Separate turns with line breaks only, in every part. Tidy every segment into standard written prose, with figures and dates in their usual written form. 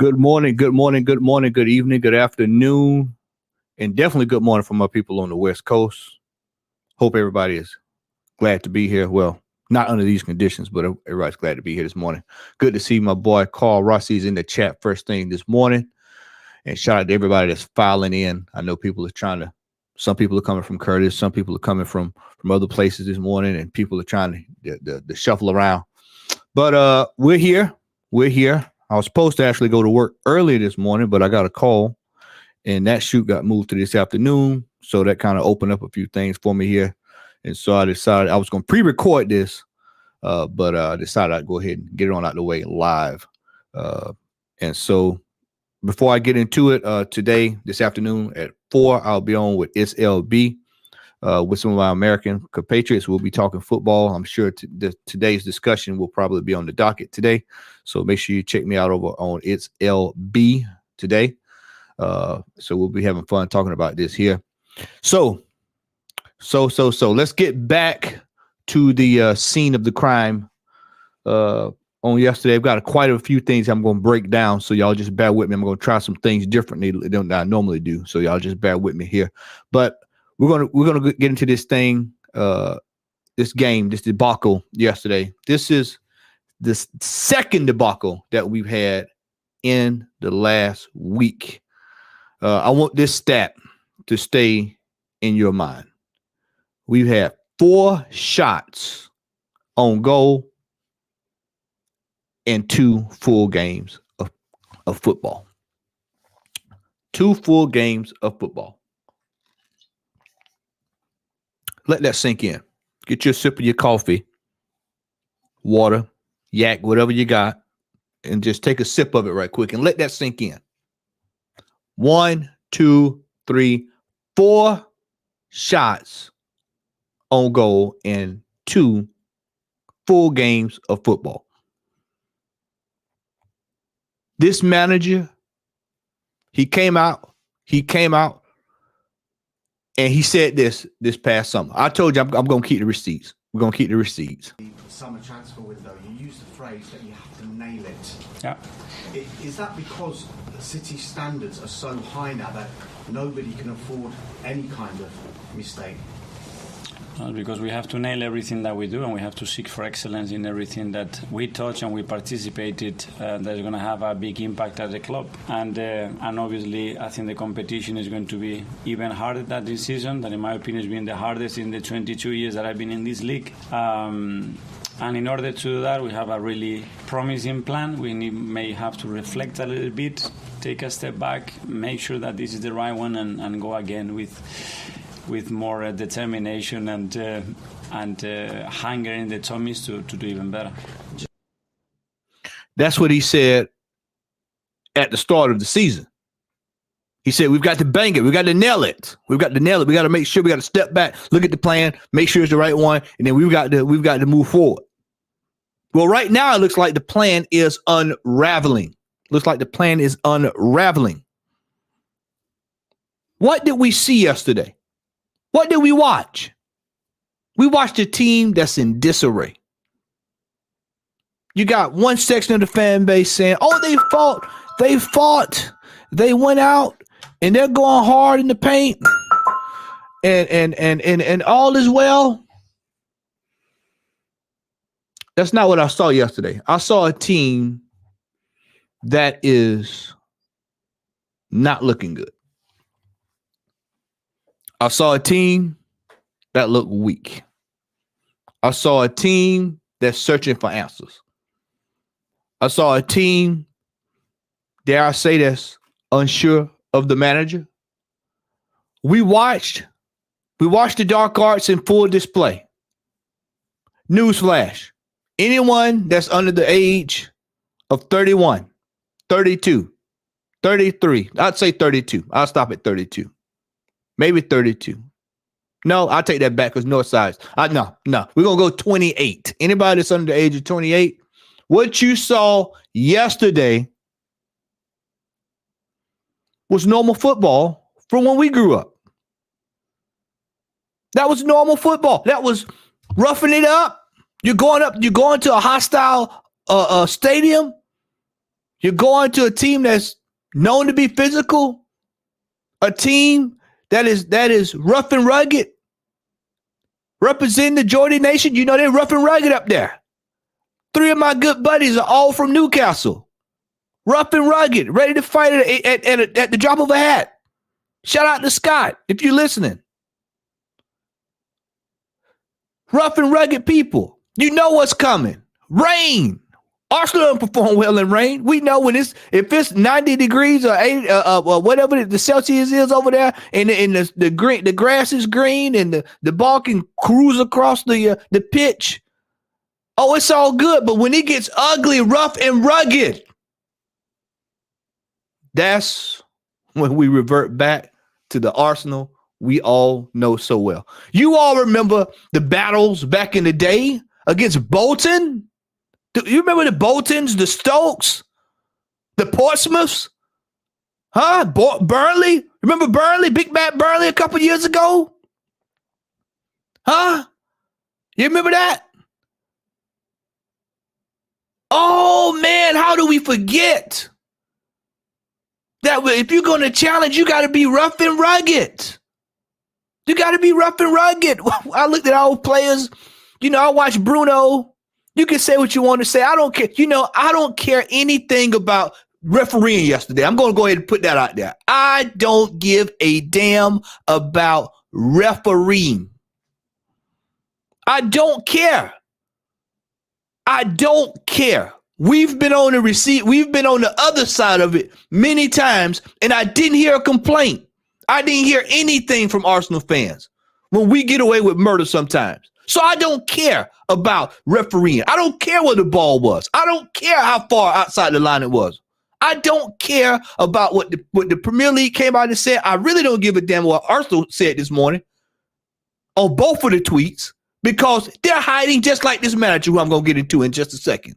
Good morning, good morning, good morning, good evening, good afternoon, and definitely good morning from my people on the West Coast. Hope everybody is glad to be here. Well, not under these conditions, but everybody's glad to be here this morning. Good to see my boy Carl Rossi's in the chat first thing this morning. And shout out to everybody that's filing in. I know people are some people are coming from Curtis, some people are coming from other places this morning, and people are trying to shuffle around. But we're here. We're here. I was supposed to actually go to work earlier this morning, but I got a call, and that shoot got moved to this afternoon. So that kind of opened up a few things for me here. And so I decided I was going to pre-record this, but I decided I'd go ahead and get it on out the way live. And so before I get into it, this afternoon at 4, I'll be on with SLB with some of my American compatriots. We'll be talking football. I'm sure today's discussion will probably be on the docket today. So make sure you check me out over on It's LB today. So we'll be having fun talking about this here. So let's get back to the scene of the crime on yesterday. I've got quite a few things I'm going to break down. So y'all just bear with me. I'm going to try some things differently than I normally do. So y'all just bear with me here. But we're gonna get into this thing, this debacle yesterday. This is the second debacle that we've had in the last week. I want this stat to stay in your mind. We've had 4 shots on goal in 2 full games of football. 2 full games of football. Let that sink in. Get your sip of your coffee, water, yak, whatever you got, and just take a sip of it right quick and let that sink in. 1, 2, 3, 4 shots on goal in 2 full games of football. This manager, he came out and he said this past summer. I told you I'm going to keep the receipts. We're going to keep the receipts.
Summer transfer window, you use the phrase that you have to nail it.
Yeah.
Is that because the City standards are so high now that nobody can afford any kind of mistake?
Because we have to nail everything that we do, and we have to seek for excellence in everything that we touch and we participated. That's going to have a big impact at the club. And obviously, I think the competition is going to be even harder this season. That, in my opinion, has been the hardest in the 22 years that I've been in this league. And in order to do that, we have a really promising plan. We may have to reflect a little bit, take a step back, make sure that this is the right one, and go again with more determination and hunger in the tummies to do even better.
That's what he said at the start of the season. He said, we've got to bang it. We've got to nail it. We've got to nail it. We got to make sure we got to step back, look at the plan, make sure it's the right one, and then we've got to move forward. Well, right now it looks like the plan is unraveling. Looks like the plan is unraveling. What did we see yesterday? What did we watch? We watched a team that's in disarray. You got one section of the fan base saying, oh, they fought, they went out, and they're going hard in the paint, and all is well. That's not what I saw yesterday. I saw a team that is not looking good. I saw a team that looked weak. I saw a team that's searching for answers. I saw a team, dare I say this, unsure of the manager. We watched the dark arts in full display. Newsflash. Anyone that's under the age of 31, 32, 33, I'd say 32. I'll stop at 32. Maybe 32. No, I'll take that back because north sides. No. We're going to go 28. Anybody that's under the age of 28, what you saw yesterday was normal football from when we grew up. That was normal football. That was roughing it up. You're going to a hostile stadium. You're going to a team that's known to be physical, a team that is rough and rugged, representing the Geordie nation. You know they're rough and rugged up there. 3 of my good buddies are all from Newcastle. Rough and rugged, ready to fight at the drop of a hat. Shout out to Scott if you're listening. Rough and rugged people. You know what's coming. Rain. Arsenal don't perform well in rain. We know if it's 90 degrees or 80, whatever the Celsius is over there, and the grass is green and the ball can cruise across the pitch. Oh, it's all good. But when it gets ugly, rough, and rugged, that's when we revert back to the Arsenal we all know so well. You all remember the battles back in the day against Bolton? Do you remember the Boltons, the Stokes, the Portsmouths? Huh? Burnley? Remember Burnley? Big Bad Burnley a couple years ago? Huh? You remember that? Oh, man, how do we forget that if you're going to challenge, you got to be rough and rugged. You got to be rough and rugged. I looked at our players. I watched Bruno. You can say what you want to say. I don't care. I don't care anything about refereeing yesterday. I'm going to go ahead and put that out there. I don't give a damn about refereeing. I don't care. I don't care. We've been on the other side of it many times, and I didn't hear a complaint. I didn't hear anything from Arsenal fans when we get away with murder sometimes. So I don't care about refereeing. I don't care where the ball was. I don't care how far outside the line it was. I don't care about what the Premier League came out and said. I really don't give a damn what Arsenal said this morning on both of the tweets, because they're hiding just like this manager, who I'm going to get into in just a second.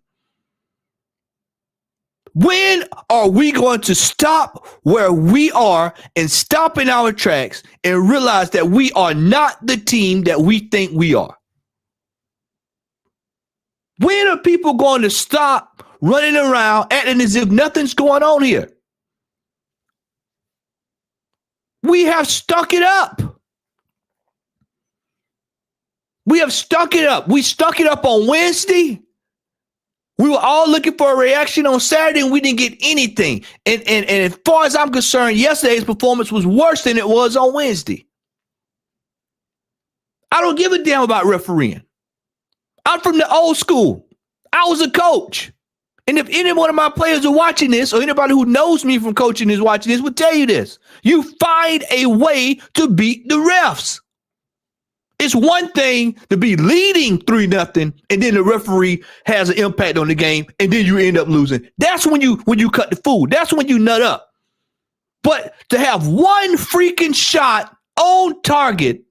When are we going to stop where we are and stop in our tracks and realize that we are not the team that we think we are? When are people going to stop running around acting as if nothing's going on here? We have stuck it up. We have stuck it up. We stuck it up on Wednesday. We were all looking for a reaction on Saturday, and we didn't get anything. And as far as I'm concerned, yesterday's performance was worse than it was on Wednesday. I don't give a damn about refereeing. I'm from the old school. I was a coach. And if any one of my players are watching this, or anybody who knows me from coaching is watching this, will tell you this. You find a way to beat the refs. It's one thing to be leading 3-0, and then the referee has an impact on the game, and then you end up losing. That's when you cut the food. That's when you nut up. But to have one freaking shot on target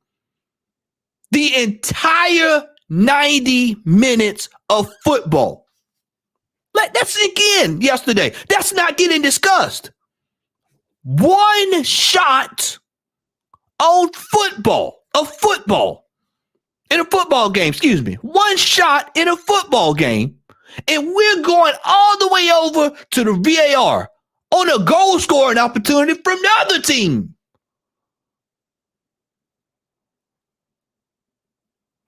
the entire 90 minutes of football. Let that sink in yesterday. That's not getting discussed. One shot on football. In a football game, excuse me. One shot in a football game, and we're going all the way over to the VAR on a goal scoring opportunity from the other team.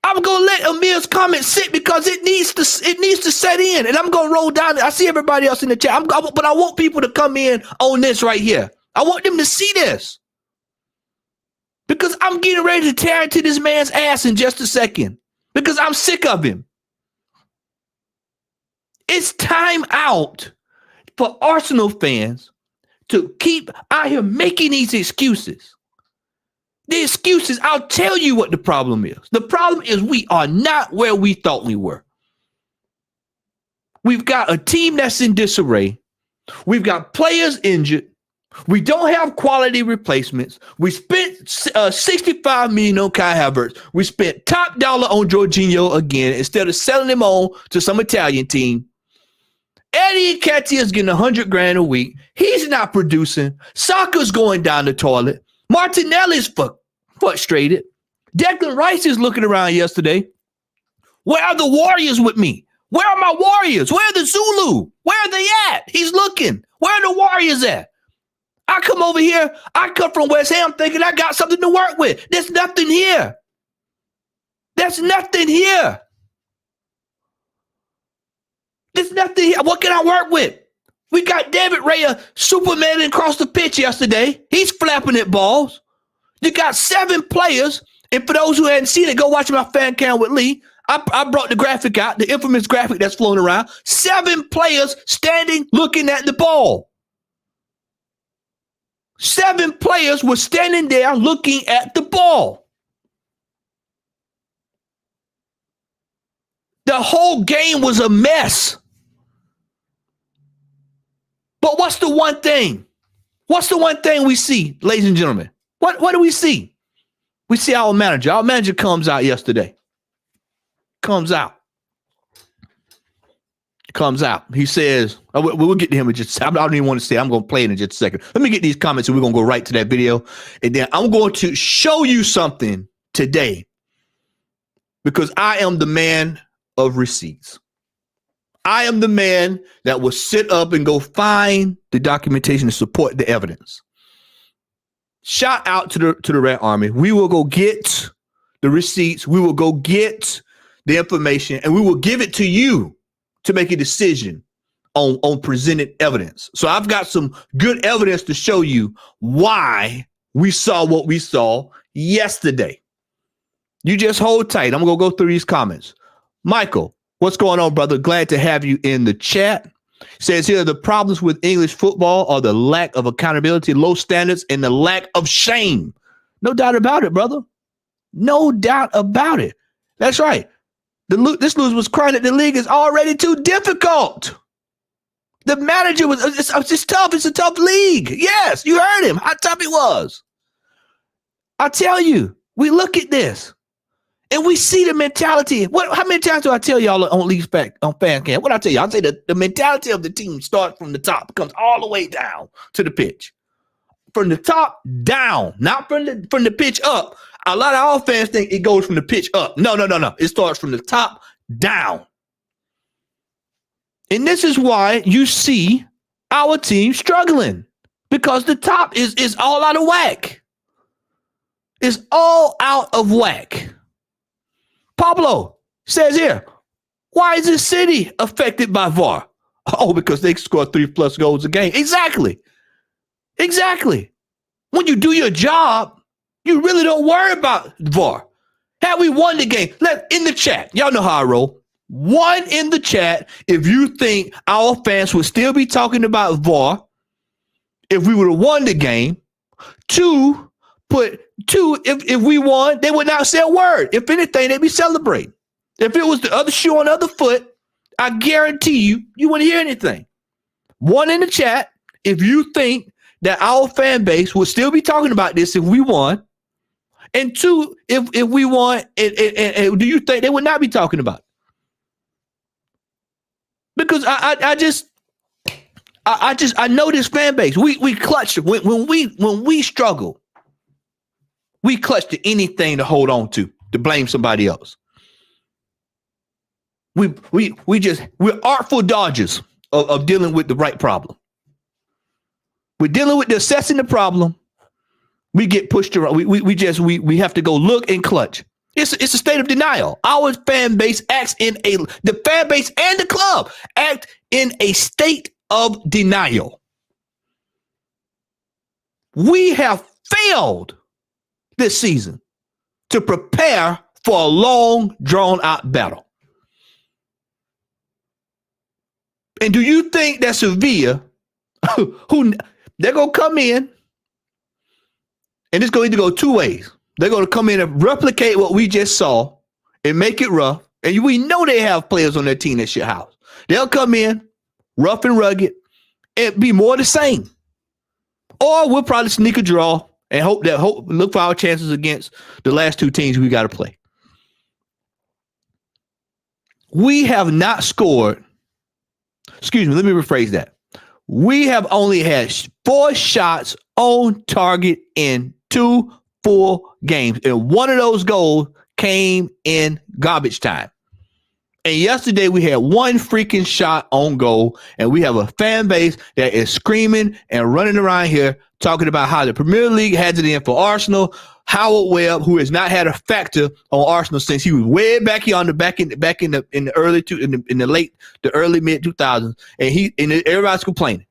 I'm going to let Amir's comment sit because it needs to set in, and I'm going to roll down. I see everybody else in the chat, but I want people to come in on this right here. I want them to see this. Because I'm getting ready to tear into this man's ass in just a second. Because I'm sick of him. It's time out for Arsenal fans to keep out here making these excuses. The excuses, I'll tell you what the problem is. The problem is we are not where we thought we were. We've got a team that's in disarray. We've got players injured. We don't have quality replacements. We spent $65 million on Kai Havertz. We spent top dollar on Jorginho again instead of selling him on to some Italian team. Eddie Nketiah is getting $100,000 a week. He's not producing. Saka's going down the toilet. Martinelli's frustrated. Declan Rice is looking around yesterday. Where are the Warriors with me? Where are my Warriors? Where are the Zulu? Where are they at? He's looking. Where are the Warriors at? I come over here. I come from West Ham thinking I got something to work with. There's nothing here. There's nothing here. There's nothing here. What can I work with? We got David Raya Superman across the pitch yesterday. He's flapping at balls. You got 7 players. And for those who hadn't seen it, go watch my fan cam with Lee. I brought the graphic out, the infamous graphic that's flown around. 7 players standing looking at the ball. 7 players were standing there looking at the ball. The whole game was a mess. But what's the one thing? What's the one thing we see, ladies and gentlemen? What do we see? We see our manager. Our manager comes out yesterday. Comes out. He says, we'll get to him in just, I don't even want to say, I'm going to play it in just a second. Let me get these comments and we're going to go right to that video. And then I'm going to show you something today because I am the man of receipts. I am the man that will sit up and go find the documentation to support the evidence. Shout out to the Red Army. We will go get the receipts. We will go get the information and we will give it to you to make a decision on presented evidence. So I've got some good evidence to show you why we saw what we saw yesterday. You just hold tight. I'm going to go through these comments. Michael, what's going on, brother? Glad to have you in the chat. Says here, the problems with English football are the lack of accountability, low standards, and the lack of shame. No doubt about it, brother. No doubt about it. That's right. This loser was crying that the league is already too difficult. The manager was, it's tough. It's a tough league. Yes, you heard him. How tough it was. I tell you, we look at this. And we see the mentality. How many times do I tell y'all on League's Back on fan cam? What I tell you? I say the mentality of the team starts from the top, comes all the way down to the pitch. From the top down, not from the pitch up. A lot of our fans think it goes from the pitch up. No. It starts from the top down. And this is why you see our team struggling because the top is all out of whack. It's all out of whack. Pablo says here, why is this city affected by VAR? Oh, because they score 3+ goals a game. Exactly. When you do your job, you really don't worry about VAR. Had we won the game, in the chat, y'all know how I roll. 1 in the chat if you think our fans would still be talking about VAR if we would have won the game. 2, if we won, they would not say a word. If anything, they'd be celebrating. If it was the other shoe on the other foot, I guarantee you wouldn't hear anything. 1 in the chat if you think that our fan base would still be talking about this if we won. And 2, if we won, and do you think they would not be talking about it? Because I know this fan base. We clutch when we struggle. We clutch to anything to hold on to blame somebody else. We're artful dodgers of dealing with the right problem. We're dealing with assessing the problem. We get pushed around. We have to go look and clutch. It's a state of denial. Our fan base the fan base and the club act in a state of denial. We have failed this season to prepare for a long, drawn-out battle. And do you think that Sevilla, who they're going to come in, and it's going to go 2 ways. They're going to come in and replicate what we just saw and make it rough. And we know they have players on their team that shit house. They'll come in, rough and rugged, and be more the same. Or we'll probably sneak a draw and look for our chances against the last 2 teams we got to play. We have not scored. Excuse me, let me rephrase that. We have only had 4 shots on target in 2 full games. And 1 of those goals came in garbage time. And yesterday we had one freaking shot on goal, and we have a fan base that is screaming and running around here talking about how the Premier League has it in for Arsenal. Howard Webb, who has not had a factor on Arsenal since he was way back here on the early mid 2000s, and everybody's complaining.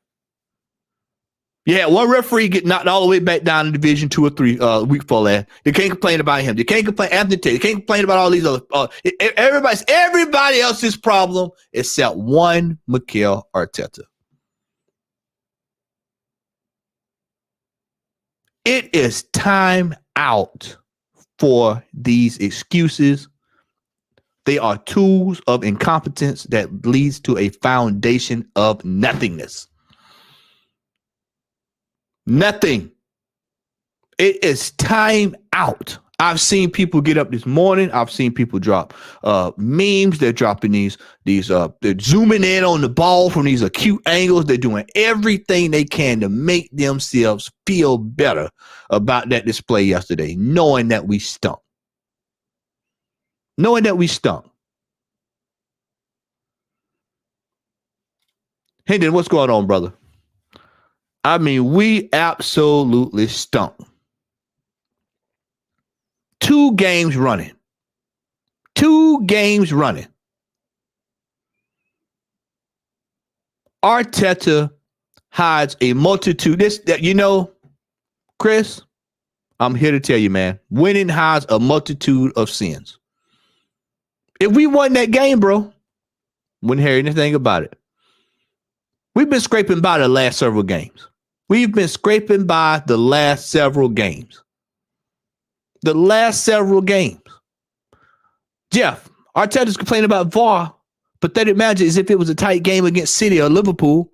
Yeah, one referee get knocked all the way back down to Division 2 or 3 week before last. They can't complain about him. They can't complain Anthony Taylor. They can't complain about all these other everybody else's problem except one Mikel Arteta. It is time out for these excuses. They are tools of incompetence that leads to a foundation of nothingness. Nothing. It is time out. I've seen people get up this morning. I've seen people drop memes. They're dropping they're zooming in on the ball from these acute angles. They're doing everything they can to make themselves feel better about that display yesterday, knowing that we stunk. Knowing that we stunk. Hendon, what's going on, brother? I mean, we absolutely stunk. 2 games running. 2 games running. Arteta hides a multitude. Chris, I'm here to tell you, man, winning hides a multitude of sins. If we won that game, bro, wouldn't hear anything about it. We've been scraping by the last several games. The last several games. Jeff, Arteta's complaining about VAR. Pathetic magic as if it was a tight game against City or Liverpool,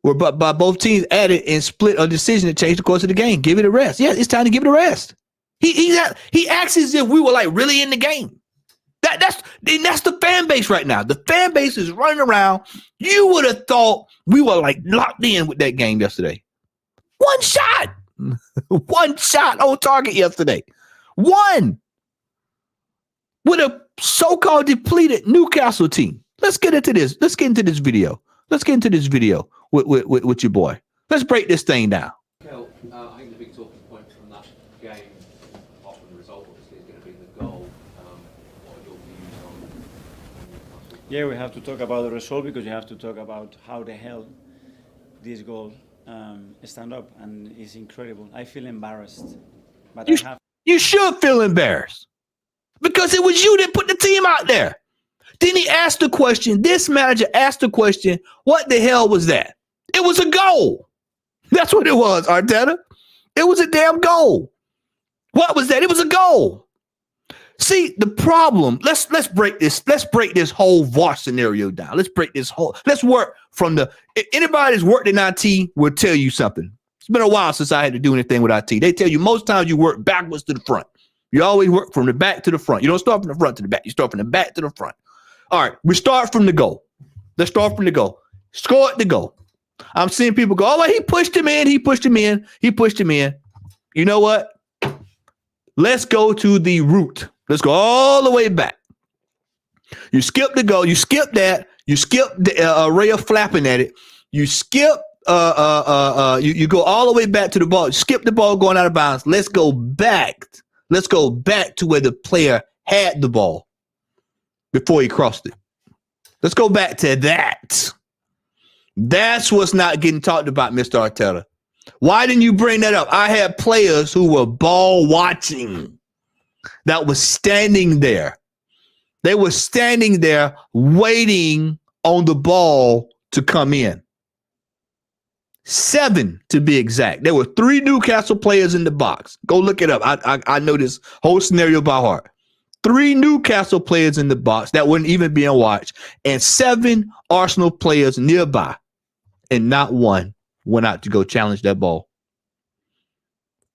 where by both teams added and split a decision to change the course of the game. Give it a rest. Yeah, it's time to give it a rest. He acts as if we were like really in the game. That's the fan base right now. The fan base is running around. You would have thought we were like locked in with that game yesterday. One shot on target yesterday. One with a so-called depleted Newcastle team. Let's get into this. Let's get into this video with your boy. Let's break this thing down.
Kel, I think the big talking point from that game, apart from the result, obviously, is going to be the goal. What are your views on Newcastle?
Yeah, we have to talk about the result because you have to talk about how the hell this goal stand up, and it's incredible. I feel embarrassed, but
you should feel embarrassed because it was you that put the team out there. Then he asked the question. This manager asked the question, what the hell was that? It was a goal. That's what it was, Arteta. It was a damn goal. What was that? It was a goal. See, the problem, let's break this whole VAR scenario down. Let's work from anybody that's worked in IT will tell you something. It's been a while since I had to do anything with IT. They tell you most times you work backwards to the front. You always work from the back to the front. You don't start from the front to the back. You start from the back to the front. All right, we start from the goal. Let's start from the goal. Score at the goal. I'm seeing people go, oh, well, he pushed him in. You know what? Let's go to the root. Let's go all the way back. You skip the goal. You skip that. You skip the array of flapping at it. You skip. You go all the way back to the ball. Skip the ball going out of bounds. Let's go back. Let's go back to where the player had the ball before he crossed it. Let's go back to that. That's what's not getting talked about, Mr. Arteta. Why didn't you bring that up? I had players who were ball watching that was standing there. They were standing there waiting on the ball to come in. 7 to be exact. There were 3 Newcastle players in the box. Go look it up. I know this whole scenario by heart. 3 Newcastle players in the box that wouldn't even be on watch, and 7 Arsenal players nearby, and not one went out to go challenge that ball.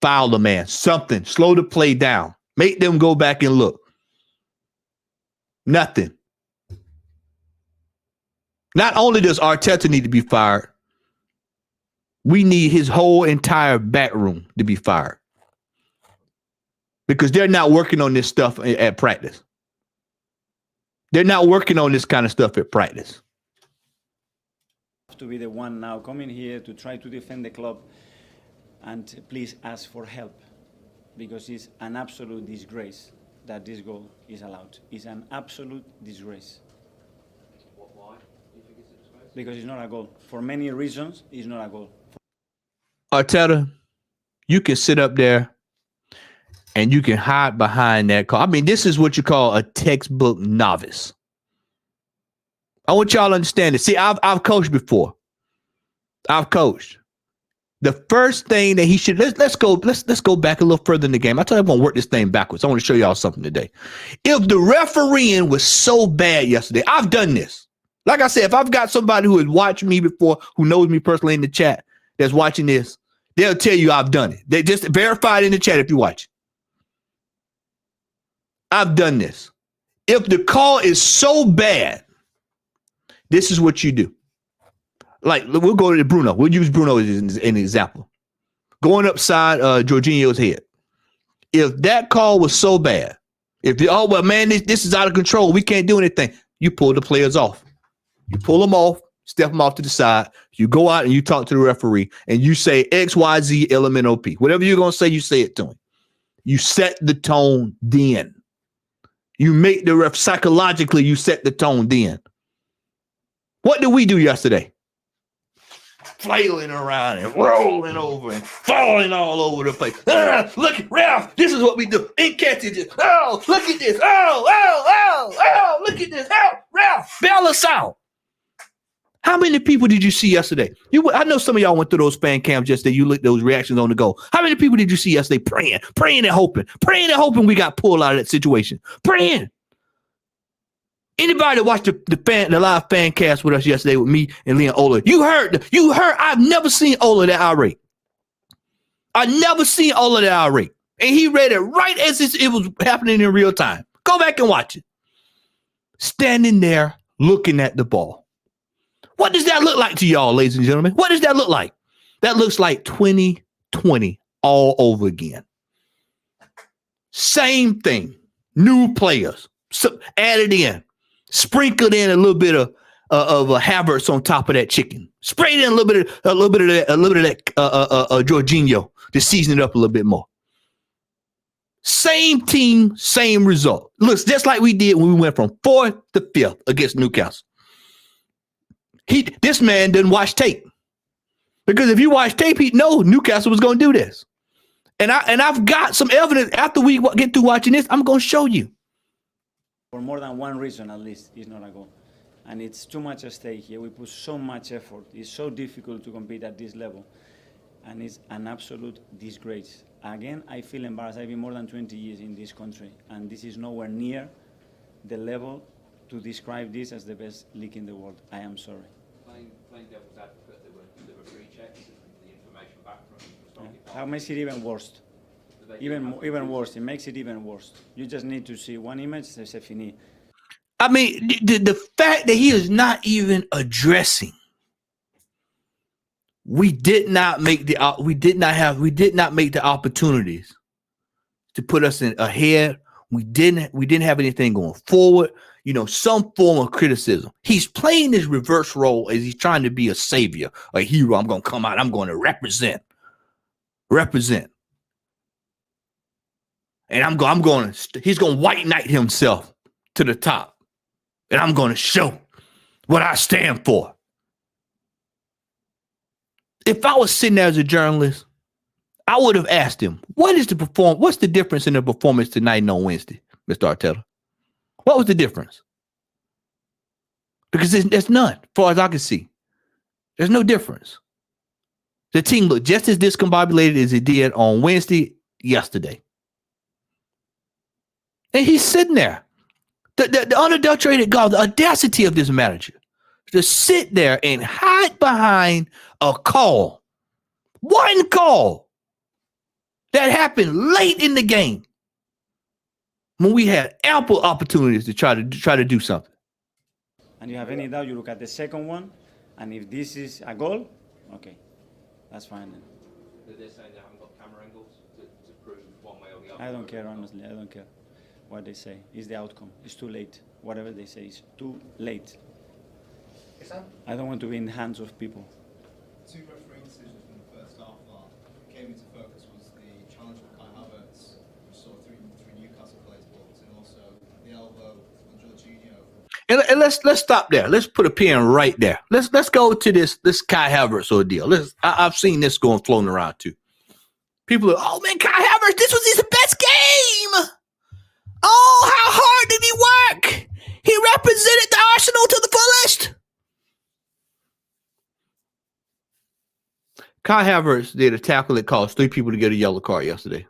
Foul the man. Something. Slow the play down. Make them go back and look. Nothing. Not only does Arteta need to be fired, we need his whole entire back room to be fired. Because they're not working on this stuff at practice. They're not working on this kind of stuff at practice.
To be the one now coming here to try to defend the club and please ask for help, because it's an absolute disgrace that this goal is allowed. It's an absolute disgrace.
Why do you think it's a disgrace?
Because it's not a goal. For many reasons, it's not a goal.
Arteta, you can sit up there and you can hide behind that call. I mean, this is what you call a textbook novice. I want y'all to understand this. See, I've coached before. I've coached. The first thing that he should let's go back a little further in the game. I tell you, I'm gonna work this thing backwards. I want to show y'all something today. If the refereeing was so bad yesterday, I've done this. Like I said, if I've got somebody who has watched me before, who knows me personally in the chat, that's watching this, they'll tell you I've done it. They just verified in the chat if you watch. I've done this. If the call is so bad, this is what you do. Like, we'll go to Bruno. We'll use Bruno as an example. Going upside Jorginho's head. If that call was so bad, if this is out of control, we can't do anything, you pull the players off. You pull them off, step them off to the side. You go out and you talk to the referee and you say X, Y, Z, element OP. Whatever you're going to say, you say it to him. You set the tone then. You make the ref psychologically, you set the tone then. What did we do yesterday? Flailing around and rolling over and falling all over the place. Look, Ralph, this is what we do. And catch it. Oh, look at this. Oh, look at this. Oh, Ralph, bail us out. How many people did you see yesterday? I know some of y'all went through those fan cams yesterday. You looked at those reactions on the goal. How many people did you see yesterday praying and hoping we got pulled out of that situation? Praying. Anybody that watched the live fan cast with us yesterday with me and Leon Ola, you heard, I've never seen Ola that irate. I never seen Ola that irate. And he read it right as it was happening in real time. Go back and watch it. Standing there looking at the ball. What does that look like to y'all, ladies and gentlemen? What does that look like? That looks like 2020 all over again. Same thing. New players added in. Sprinkled in a little bit of a Havertz on top of that chicken. Sprayed in a little bit of that Jorginho to season it up a little bit more. Same team, same result. Looks just like we did when we went from 4th to 5th against Newcastle. This man didn't watch tape, because if you watch tape, he'd know Newcastle was going to do this. And I've got some evidence after we get through watching this. I'm going to show you.
For more than one reason, at least, it's not a goal. And it's too much at stake here. We put so much effort. It's so difficult to compete at this level. And it's an absolute disgrace. Again, I feel embarrassed. I've been more than 20 years in this country, and this is nowhere near the level to describe this as the best league in the world. I am sorry.
Playing devil's advocate, there were free checks and the information back from
That makes it even worse. Even worse. It makes it even worse. You just need to see one image, c'est fini.
I mean, the fact that he is not even addressing. We did not make the opportunities to put us in ahead. We didn't have anything going forward. You know, some form of criticism. He's playing this reverse role as he's trying to be a savior, a hero. I'm going to come out. I'm going to represent. And he's going to white knight himself to the top. And I'm going to show what I stand for. If I was sitting there as a journalist, I would have asked him, what's the difference in the performance tonight and on Wednesday, Mr. Arteta? What was the difference? Because there's none, as far as I can see. There's no difference. The team looked just as discombobulated as it did on Wednesday yesterday. And he's sitting there. The unadulterated gall, the audacity of this manager to sit there and hide behind a call. One call that happened late in the game when we had ample opportunities to try to do something.
And you have any doubt, you look at the second one, and if this is a goal, okay, that's fine then.
They're saying they haven't got camera angles to prove one way or the other.
I don't care, honestly, I don't care. what they say. It's the outcome. It's too late. Whatever they say is too late. I don't want to be in the hands of people.
Two refereeing decisions in the first half that came into focus was the challenge of Havertz, which saw three Newcastle players balls, and also the elbow on Jorginho.
And let's stop there. Let's put a pin right there. Let's go to this Kai Havertz ordeal. I've seen this floating around too. People are, oh man, Kai Havertz, this was his best game. Oh, how hard did he work? He represented the Arsenal to the fullest. Kai Havertz did a tackle that caused 3 people to get a yellow card yesterday.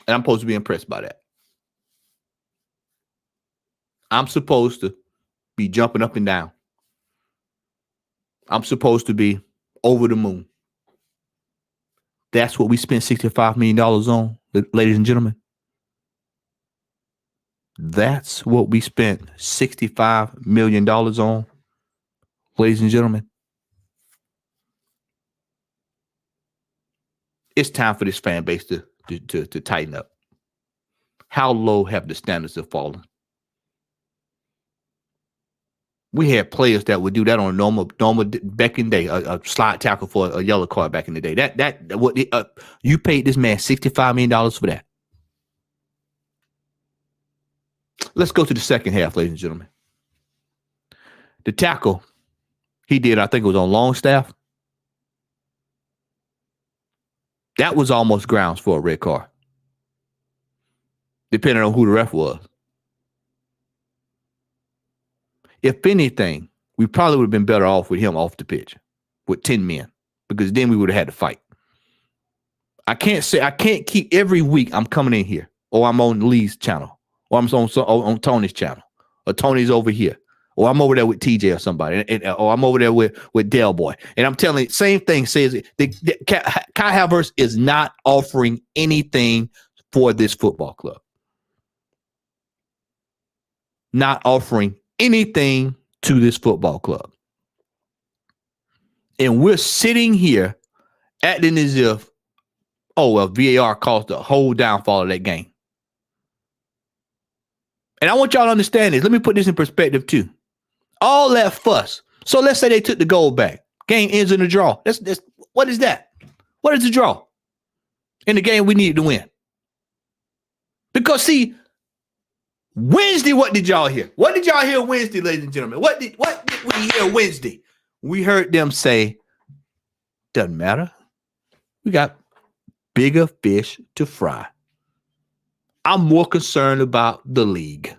And I'm supposed to be impressed by that. I'm supposed to be jumping up and down. I'm supposed to be over the moon. That's what we spent $65 million on, ladies and gentlemen. That's what we spent $65 million on, ladies and gentlemen. It's time for this fan base to tighten up. How low have the standards have fallen? We had players that would do that on a normal back in the day, a slide tackle for a yellow card back in the day. You paid this man $65 million for that. Let's go to the second half, ladies and gentlemen. The tackle he did, I think it was on Longstaff. That was almost grounds for a red card, depending on who the ref was. If anything, we probably would have been better off with him off the pitch with 10 men, because then we would have had to fight. I can't keep every week I'm coming in here, or I'm on Lee's channel, or I'm on Tony's channel, or Tony's over here, or I'm over there with TJ or somebody, or I'm over there with Del Boy. And I'm telling you, same thing says Kai Havertz is not offering anything for this football club. Not offering anything to this football club. And we're sitting here acting as if, oh, well, VAR caused the whole downfall of that game. And I want y'all to understand this. Let me put this in perspective too. All that fuss. So let's say they took the goal back. Game ends in a draw. What is that? What is the draw? In the game we needed to win. Because see, Wednesday, what did y'all hear? What did y'all hear Wednesday, ladies and gentlemen? What did we hear Wednesday? We heard them say, doesn't matter. We got bigger fish to fry. I'm more concerned about the league.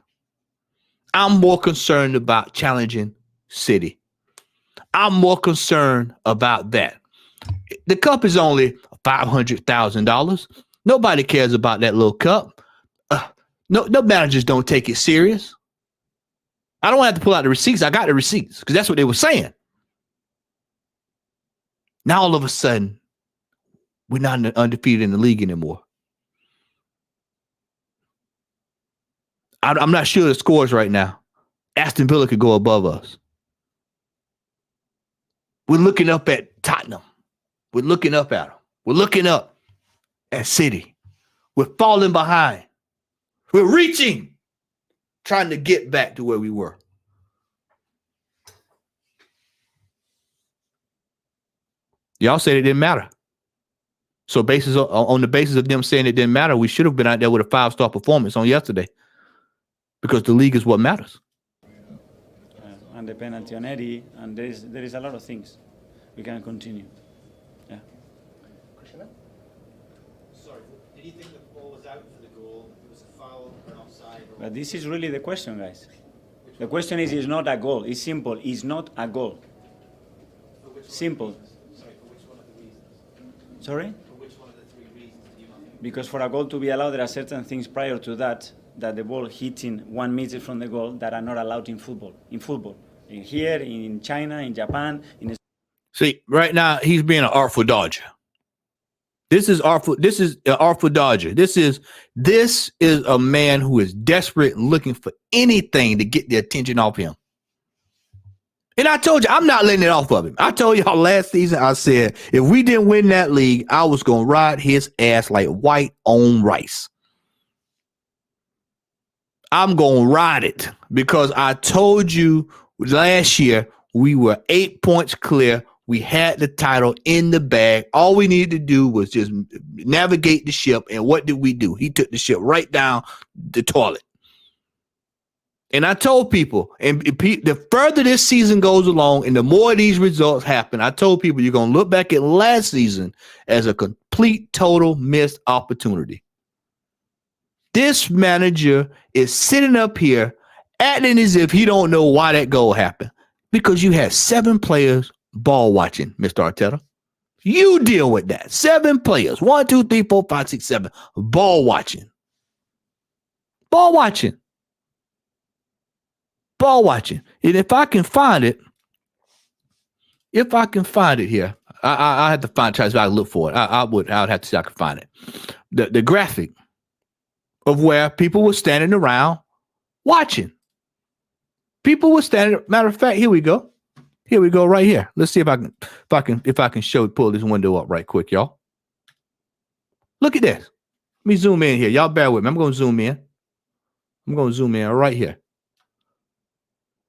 I'm more concerned about challenging City. I'm more concerned about that. The cup is only $500,000. Nobody cares about that little cup. No managers don't take it serious. I don't have to pull out the receipts. I got the receipts because that's what they were saying. Now all of a sudden, we're not undefeated in the league anymore. I'm not sure the scores right now. Aston Villa could go above us. We're looking up at Tottenham. We're looking up at them. We're looking up at City. We're falling behind. We're reaching, trying to get back to where we were. Y'all said it didn't matter. So on the basis of them saying it didn't matter, we should have been out there with a 5-star performance on yesterday. Because the league is what matters.
And the penalty on Eddie, and there is a lot of things. We can continue. Yeah.
Sorry, did you think the ball was out for the goal? It was a foul or an offside?
But this is really the question, guys. The question is, it's not a goal. It's simple. It's not a goal. Simple.
Sorry, for which one of the reasons?
Sorry?
For which one of the 3 reasons do you not think?
Because for a goal to be allowed, there are certain things prior to that the ball hitting 1 meter from the goal that are not allowed in football. In here, in China, in Japan.
See, right now he's being an Artful Dodger. This is an Artful Dodger. This is a man who is desperate, looking for anything to get the attention off him. And I told you, I'm not letting it off of him. I told y'all last season, I said, if we didn't win that league, I was going to ride his ass like white on rice. I'm going to ride it because I told you last year we were 8 points clear. We had the title in the bag. All we needed to do was just navigate the ship. And what did we do? He took the ship right down the toilet. And I told people, and the further this season goes along and the more of these results happen, I told people you're going to look back at last season as a complete, total missed opportunity. This manager is sitting up here acting as if he don't know why that goal happened. Because you had 7 players ball watching, Mr. Arteta. You deal with that. 7 players. 1, 2, 3, 4, 5, 6, 7. Ball watching. Ball watching. Ball watching. And if I can find it here, I had to find, try to look for it. I would have to see if I could find it. The graphic of where people were standing around watching. People were standing. Matter of fact, here we go. Here we go, right here. Let's see if I can pull this window up right quick, y'all. Look at this. Let me zoom in here. Y'all bear with me. I'm going to zoom in. I'm going to zoom in right here.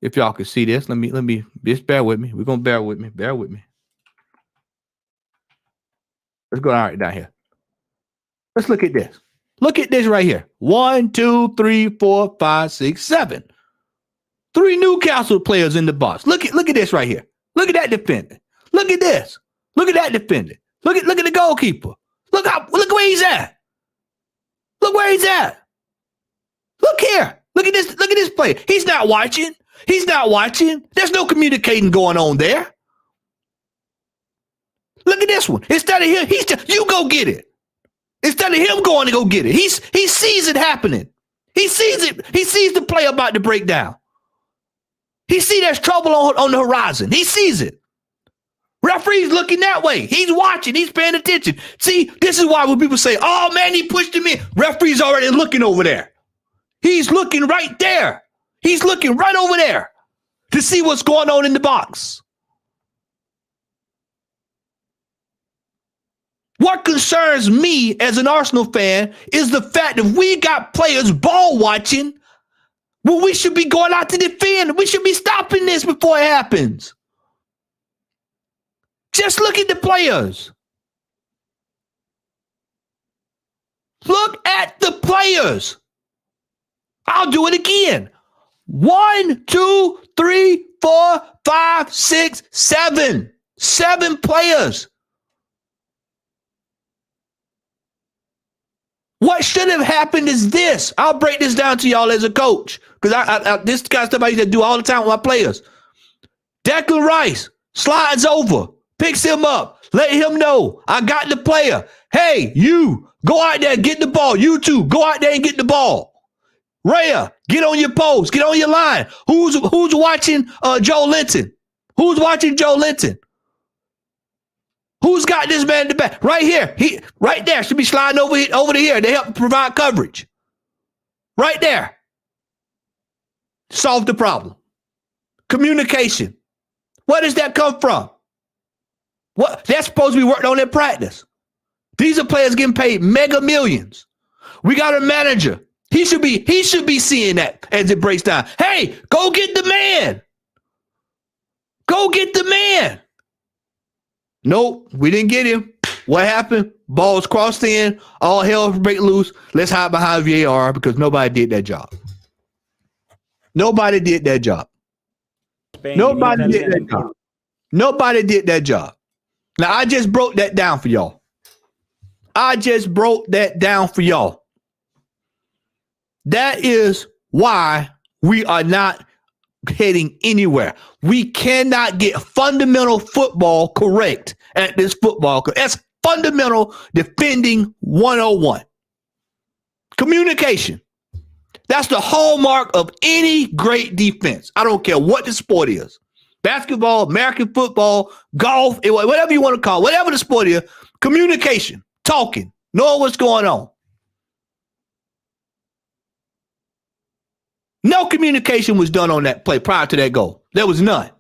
If y'all can see this, let me just bear with me. We're going to bear with me. Bear with me. Let's go right down here. Let's look at this. Look at this right here. 1, 2, 3, 4, 5, 6, 7. 3 Newcastle players in the box. Look at this right here. Look at that defender. Look at this. Look at that defender. Look at the goalkeeper. Look where he's at. Look where he's at. Look here. Look at this player. He's not watching. He's not watching. There's no communicating going on there. Look at this one. Instead of him, you go get it. Instead of him going to go get it, he sees it happening. He sees it. He sees the play about to break down. He sees there's trouble on the horizon. He sees it. Referee's looking that way. He's watching. He's paying attention. See, this is why when people say, oh, man, he pushed him in. Referee's already looking over there. He's looking right there. He's looking right over there to see what's going on in the box. What concerns me as an Arsenal fan is the fact that we got players ball watching. Well, we should be going out to defend. We should be stopping this before it happens. Just look at the players. Look at the players. I'll do it again. 1, 2, 3, 4, 5, 6, 7. 7 players. What should have happened is this. I'll break this down to y'all as a coach. Because this kind of stuff I used to do all the time with my players. Declan Rice slides over, picks him up, let him know I got the player. Hey, you go out there and get the ball. You two, go out there and get the ball. Rhea, get on your post, get on your line. Who's watching Joe Linton? Who's watching Joe Linton? Who's got this man in the back? Right here. He right there. Should be sliding over to here to help provide coverage. Right there. Solve the problem. Communication. Where does that come from? What that's supposed to be worked on in practice. These are players getting paid mega millions. We got a manager. He should be seeing that as it breaks down. Hey, go get the man. Go get the man. Nope, we didn't get him. What happened? Balls crossed in. All hell break loose. Let's hide behind VAR because nobody did that job. Nobody did that job. Nobody did that job. Nobody did that job. Now, I just broke that down for y'all. That is why we are not heading anywhere. We cannot get fundamental football correct at this football. That's fundamental defending 101. Communication. That's the hallmark of any great defense. I don't care what the sport is. Basketball, American football, golf, whatever you want to call it, whatever the sport is, communication, talking, knowing what's going on. No communication was done on that play prior to that goal. There was none.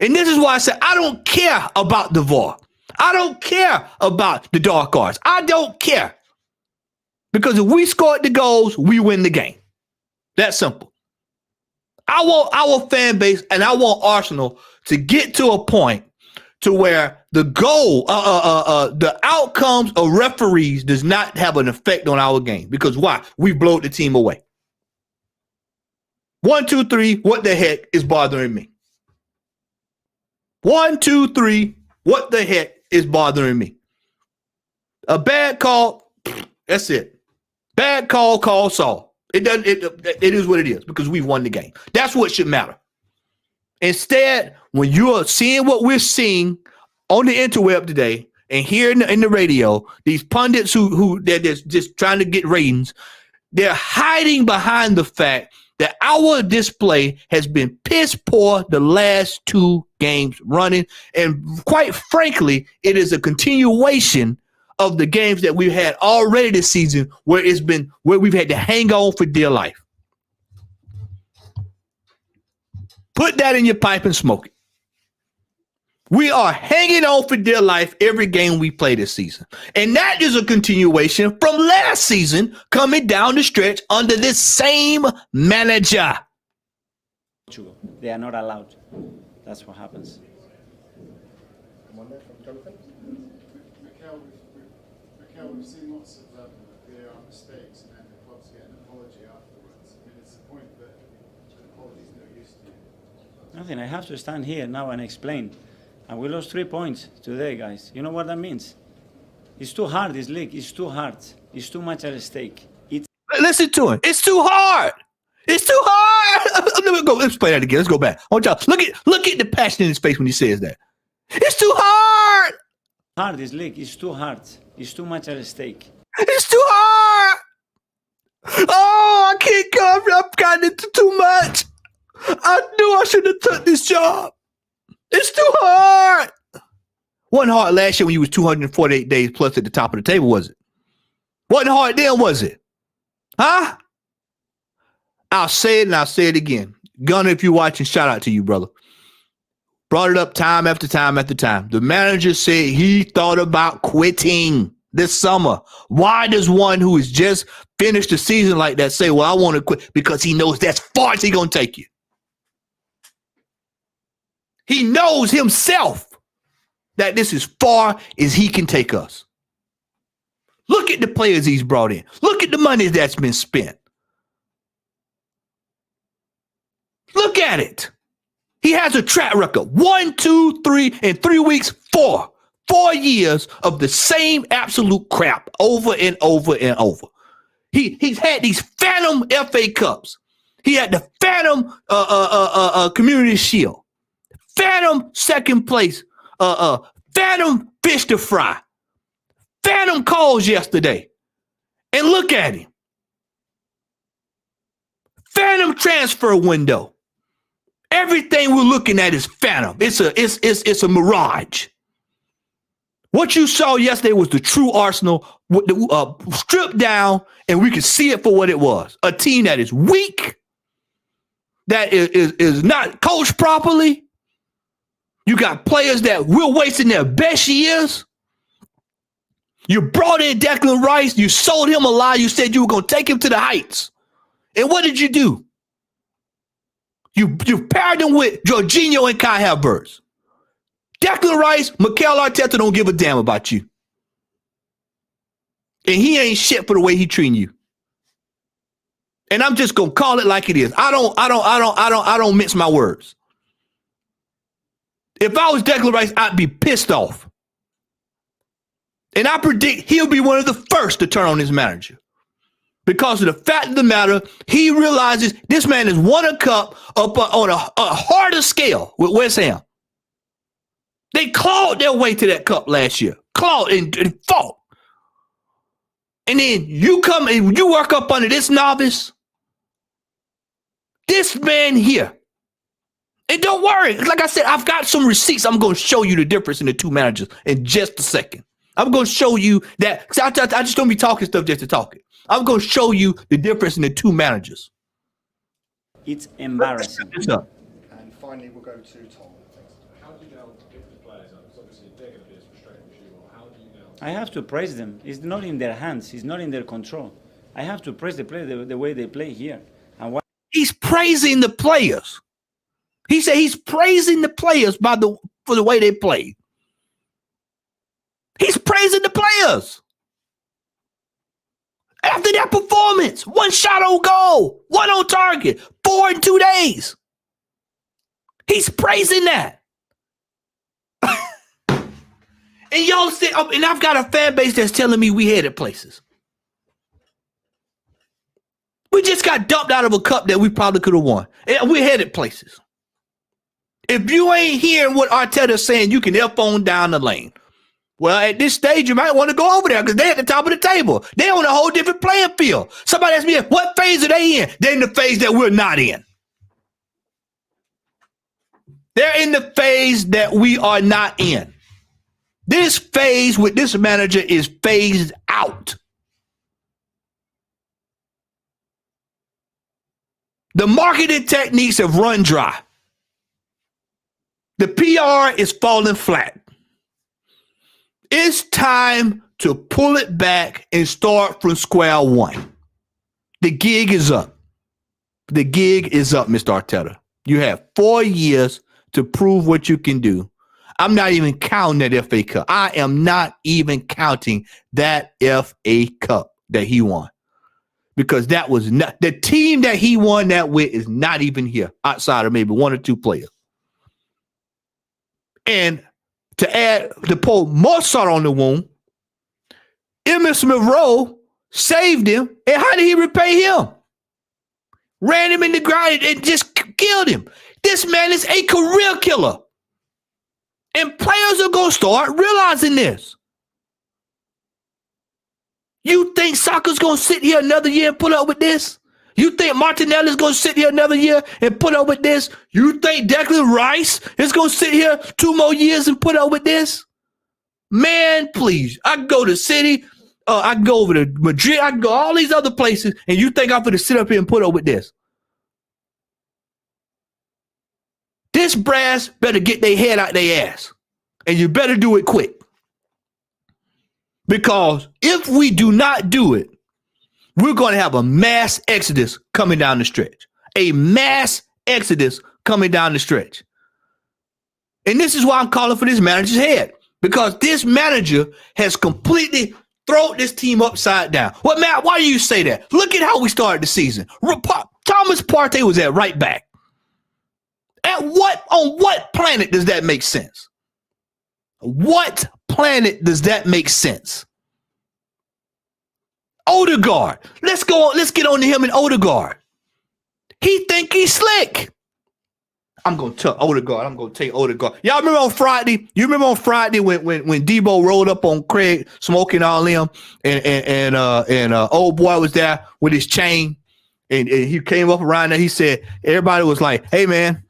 And this is why I said I don't care about the VAR. I don't care about the dark arts. I don't care. Because if we scored the goals, we win the game. That simple. I want our fan base and I want Arsenal to get to a point to where the goal, the outcomes of referees does not have an effect on our game. Because why? We blow the team away. 1, 2, 3. What the heck is bothering me? 1, 2, 3. What the heck is bothering me? A bad call. That's it. Bad call. Call Saul. It doesn't. It is what it is because we've won the game. That's what should matter. Instead, when you are seeing what we're seeing on the interweb today and hearing in the radio, these pundits who they're just trying to get ratings, they're hiding behind the fact that our display has been piss poor the last 2 games running, and quite frankly, it is a continuation of the games that we've had already this season where we've had to hang on for dear life. Put that in your pipe and smoke it. We are hanging on for dear life every game we play this season. And that is a continuation from last season coming down the stretch under this same manager.
They are not allowed. That's what happens.
Mikel, we've seen lots of VAR mistakes and then the clubs get an apology afterwards. I mean, it's the point that an apology is no use to you.
Nothing. I have to stand here now and explain. And we lost 3 points today, guys. You know what that means? It's too hard, this league. It's too hard. It's too much at stake.
Listen to him. It's too hard. It's too hard. Let me go. Let's play that again. Let's go back. I want y'all look at the passion in his face when he says that. It's too hard.
Hard, this league. It's too hard. It's too much at stake.
It's too hard. Oh, I can't come. I've gotten into too much. I knew I should have took this job. It's too hard. Wasn't hard last year when you was 248 days plus at the top of the table, was it? Wasn't hard then, was it? Huh? I'll say it and I'll say it again. Gunner, if you're watching, shout out to you, brother. Brought it up time after time after time. The manager said he thought about quitting this summer. Why does one who has just finished the season like that say, well, I want to quit? Because he knows that's far as he's going to take you. He knows himself that this is far as he can take us. Look at the players he's brought in. Look at the money that's been spent. Look at it. He has a track record. 1, 2, 3, in 3 weeks, 4. 4 years of the same absolute crap over and over and over. He's had these phantom FA Cups. He had the phantom Community Shield. Phantom second place. Phantom fish to fry. Phantom calls yesterday. And look at him. Phantom transfer window. Everything we're looking at is phantom. It's a mirage. What you saw yesterday was the true Arsenal, stripped down, and we could see it for what it was. A team that is weak, that is not coached properly. You got players that we're wasting their best years. You brought in Declan Rice. You sold him a lie. You said you were going to take him to the heights. And what did you do? You paired him with Jorginho and Kai Havertz. Declan Rice, Mikel Arteta don't give a damn about you. And he ain't shit for the way he treating you. And I'm just going to call it like it is. I don't mince my words. If I was Declan Rice, I'd be pissed off. And I predict he'll be one of the first to turn on his manager. Because of the fact of the matter, he realizes this man has won a cup up on a harder scale with West Ham. They clawed their way to that cup last year. Clawed and fought. And then you come and you work up under this novice. This man here. And don't worry. Like I said, I've got some receipts. I'm going to show you the difference in the two managers in just a second. I'm going to show you that. I just don't be talking stuff just to talk it. I'm going to show you the difference in the two managers.
It's embarrassing.
And finally, we'll go to Tom.
How do you now pick the players up? Because obviously they're going to be as frustrated as you are. How do you now?
I have to praise them. It's not in their hands. It's not in their control. I have to praise the players the way they play here. And why?
praising the players. He said he's praising the players for the way they play. He's praising the players. After that performance, 1 shot on goal, 1 on target, 4 in 2 days. He's praising that. And y'all say, and I've got a fan base that's telling me we headed places. We just got dumped out of a cup that we probably could have won. And we're headed places. If you ain't hearing what Arteta's saying, you can F on down the lane. Well, at this stage, you might want to go over there because they're at the top of the table. They're on a whole different playing field. Somebody asked me, what phase are they in? They're in the phase that we're not in. They're in the phase that we are not in. This phase with this manager is phased out. The marketing techniques have run dry. The PR is falling flat. It's time to pull it back and start from square one. The gig is up. The gig is up, Mr. Arteta. You have 4 years to prove what you can do. I'm not even counting that FA Cup. I am not even counting that FA Cup that he won. Because that was not the team that he won that with is not even here outside of maybe 1 or 2 players. And to pour more salt on the wound, Emmitt Smith-Rowe saved him. And how did he repay him? Ran him in the ground and just killed him. This man is a career killer. And players are going to start realizing this. You think Saka's going to sit here another year and put up with this? You think Martinelli's going to sit here another year and put up with this? You think Declan Rice is going to sit here 2 more years and put up with this? Man, please. I can go to City. I can go over to Madrid. I can go all these other places. And you think I'm going to sit up here and put up with this? This brass better get their head out their ass. And you better do it quick. Because if we do not do it, we're going to have a mass exodus coming down the stretch. A mass exodus coming down the stretch. And this is why I'm calling for this manager's head. Because this manager has completely thrown this team upside down. Well, Matt, why do you say that? Look at how we started the season. Thomas Partey was at right back. On what planet does that make sense? What planet does that make sense? Odegaard. Let's get on to him and Odegaard. He think he's slick. I'm going to tell Odegaard. I'm going to take Odegaard. Y'all remember on Friday? You remember on Friday when Debo rolled up on Craig, smoking all them, and old boy was there with his chain, and he came up around there. He said, everybody was like, hey man,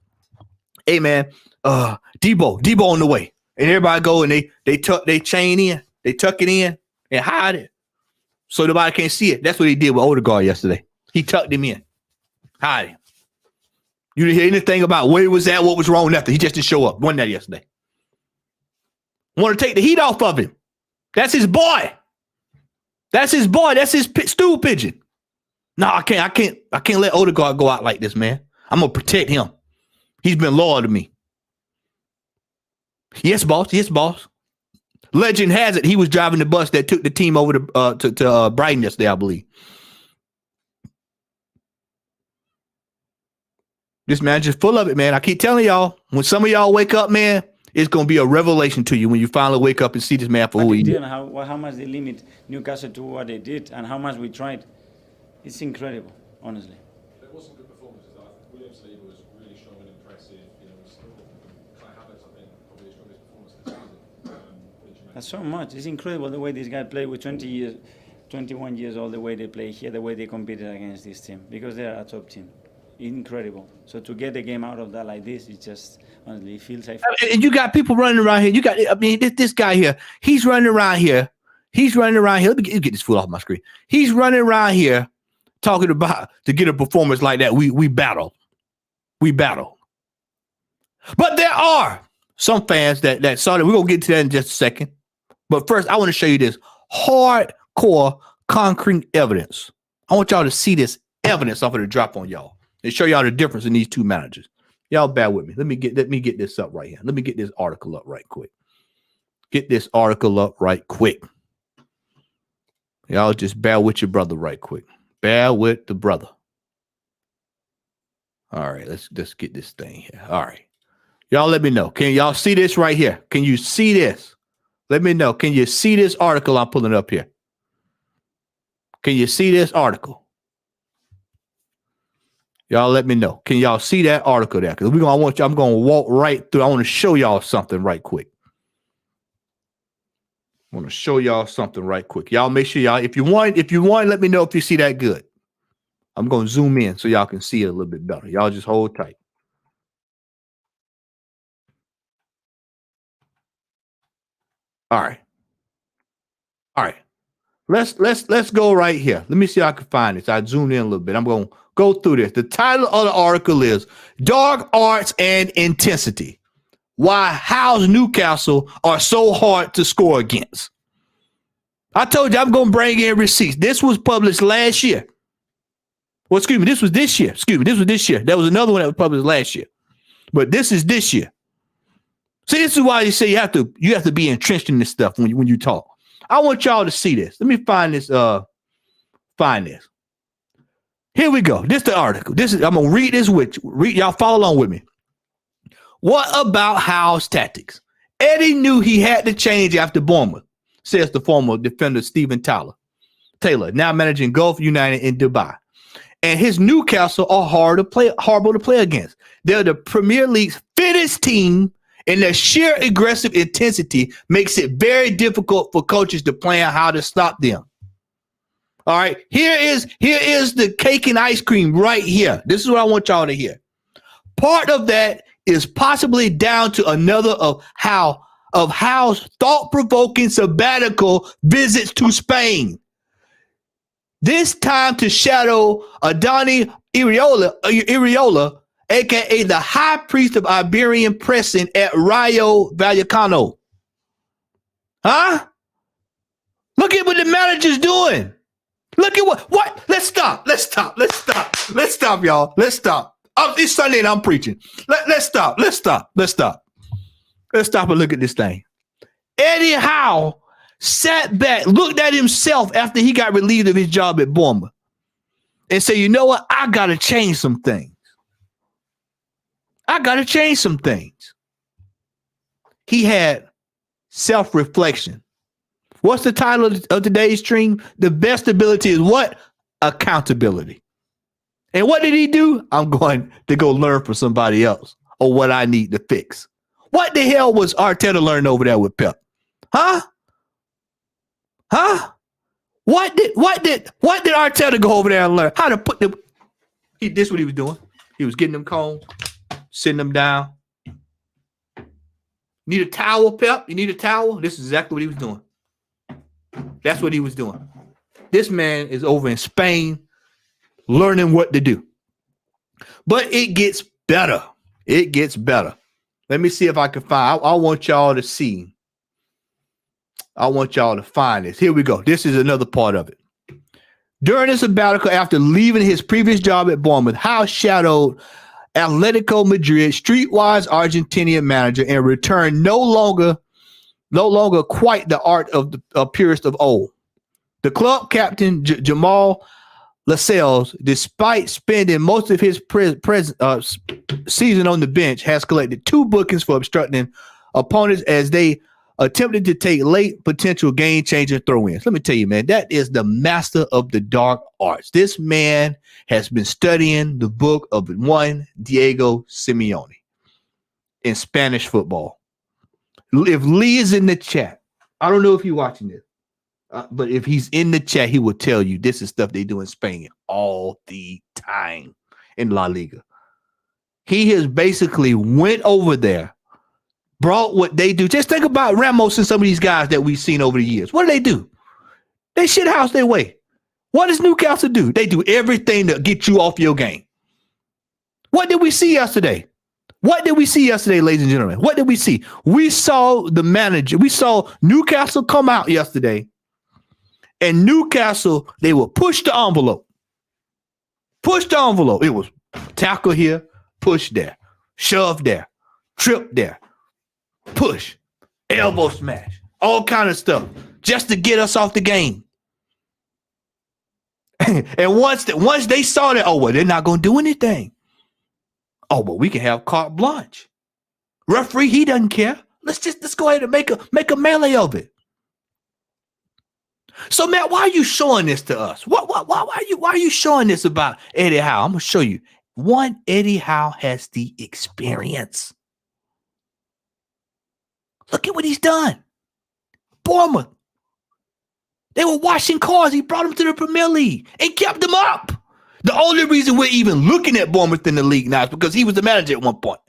Debo on the way. And everybody go and they tuck their chain in, they tuck it in and hide it. So nobody can't see it. That's what he did with Odegaard yesterday. He tucked him in, hide him. You didn't hear anything about where he was at, what was wrong, nothing. He just didn't show up. Won that yesterday. Want to take the heat off of him. That's his boy. That's his boy. That's his stool pigeon. No, I can't let Odegaard go out like this, man. I'm gonna protect him. He's been loyal to me. Yes, boss. Yes, boss. Legend has it he was driving the bus that took the team over to Brighton yesterday, I believe. This manager's full of it, man. I keep telling y'all, when some of y'all wake up, man, it's going to be a revelation to you when you finally wake up and see this man for who he is.
How much they limit Newcastle to what they did and how much we tried. It's incredible, honestly.
There was some good performances. Williams Saliba was really strong and impressive. Kai Havertz, I think, probably the strongest performance this season.
That's so much. It's incredible the way this guy played with 21 years old, the way they play here, the way they competed against this team, because they're a top team. Incredible. So to get the game out of that like this, it just honestly feels like.
And you got people running around here. This guy here. He's running around here. Let me get this fool off my screen. He's running around here talking about to get a performance like that. We battle. But there are some fans that saw that. We're gonna get to that in just a second. But first, I want to show you this hardcore concrete evidence. I want y'all to see this evidence I'm going to drop on y'all. and show y'all the difference in these two managers. Y'all bear with me. Let me get this up right here. Let me get this article up right quick. Get this article up right quick. Y'all just bear with your brother right quick. Bear with the brother. All right, let's get this thing here. All right. Y'all let me know. Can y'all see this right here? Can you see this? Let me know. Can you see this article I'm pulling up here? Can you see this article? Y'all let me know. Can y'all see that article there? Because I'm gonna walk right through. I want to show y'all something right quick. I want to show y'all something right quick. Y'all make sure y'all, if you want, let me know if you see that good. I'm gonna zoom in so y'all can see it a little bit better. Y'all just hold tight. All right. All right. Let's go right here. Let me see if I can find this. I zoomed in a little bit. I'm going to go through this. The title of the article is Dark Arts and Intensity. Why How's Newcastle are so hard to score against. I told you I'm going to bring in receipts. This was published last year. Well, excuse me, this was this year. This was this year. There was another one that was published last year. But this is this year. See, this is why you say you have to be entrenched in this stuff when you talk. I want y'all to see this. Let me find this. Find this. Here we go. This is the article. I'm gonna read this with you. Y'all follow along with me. What about How's tactics? Eddie knew he had to change after Bournemouth, says the former defender Stephen Taylor, now managing Gulf United in Dubai. And his Newcastle are horrible to play against. They're the Premier League's fittest team, and their sheer aggressive intensity makes it very difficult for coaches to plan how to stop them. All right, here is the cake and ice cream right here. This is what I want y'all to hear. Part of that is possibly down to another of How's thought-provoking sabbatical visits to Spain. This time to shadow Adani Iriola, a.k.a. the high priest of Iberian pressing at Rayo Vallecano. Huh? Look at what the manager's doing. Look at what? Let's stop, y'all. Let's stop. It's Sunday and I'm preaching. Let's stop. Let's stop and look at this thing. Eddie Howe sat back, looked at himself after he got relieved of his job at Bournemouth and said, you know what? I got to change some things. He had self-reflection. What's the title of today's stream? The best ability is what? Accountability. And what did he do? I'm going to go learn from somebody else or what I need to fix. What the hell was Arteta learning over there with Pep? Huh? What did Arteta go over there and learn? How to put them? This is what he was doing. He was getting them combs, sitting them down. Need a towel, Pep? You need a towel? This is exactly what he was doing. That's what he was doing. This man is over in Spain learning what to do. But it gets better. Let me see if I can find. I want y'all to see. I want y'all to find this. Here we go. This is another part of it. During his sabbatical after leaving his previous job at Bournemouth, Howe shadowed Atletico Madrid, streetwise Argentinian manager, and returned no longer quite the art of the purist of old. The club captain, Jamal Lascelles, despite spending most of his season on the bench, has collected 2 bookings for obstructing opponents as they attempted to take late potential game-changing throw-ins. Let me tell you, man, that is the master of the dark arts. This man has been studying the book of one Diego Simeone in Spanish football. If Lee is in the chat, I don't know if you're watching this, but if he's in the chat, he will tell you this is stuff they do in Spain all the time in La Liga. He has basically went over there, brought what they do. Just think about Ramos and some of these guys that we've seen over the years. What do? They shit house their way. What does Newcastle do? They do everything to get you off your game. What did we see yesterday? Ladies and gentlemen? What did we see? We saw the manager. We saw Newcastle come out yesterday, and Newcastle, they will push the envelope. It was Tackle here, push there, shove there, trip there, push, elbow smash, all kind of stuff just to get us off the game. And once they saw that, oh, well, they're not going to do anything. Oh, well, we can have carte blanche. Referee, he doesn't care. Let's go ahead and make a melee of it. So, Matt, why are you showing this to us? Why are you showing this about Eddie Howe? I'm gonna show you. One, Eddie Howe has the experience. Look at what he's done. Bournemouth. They were washing cars. He brought them to the Premier League and kept them up. The only reason we're even looking at Bournemouth in the league now is because he was the manager at one point.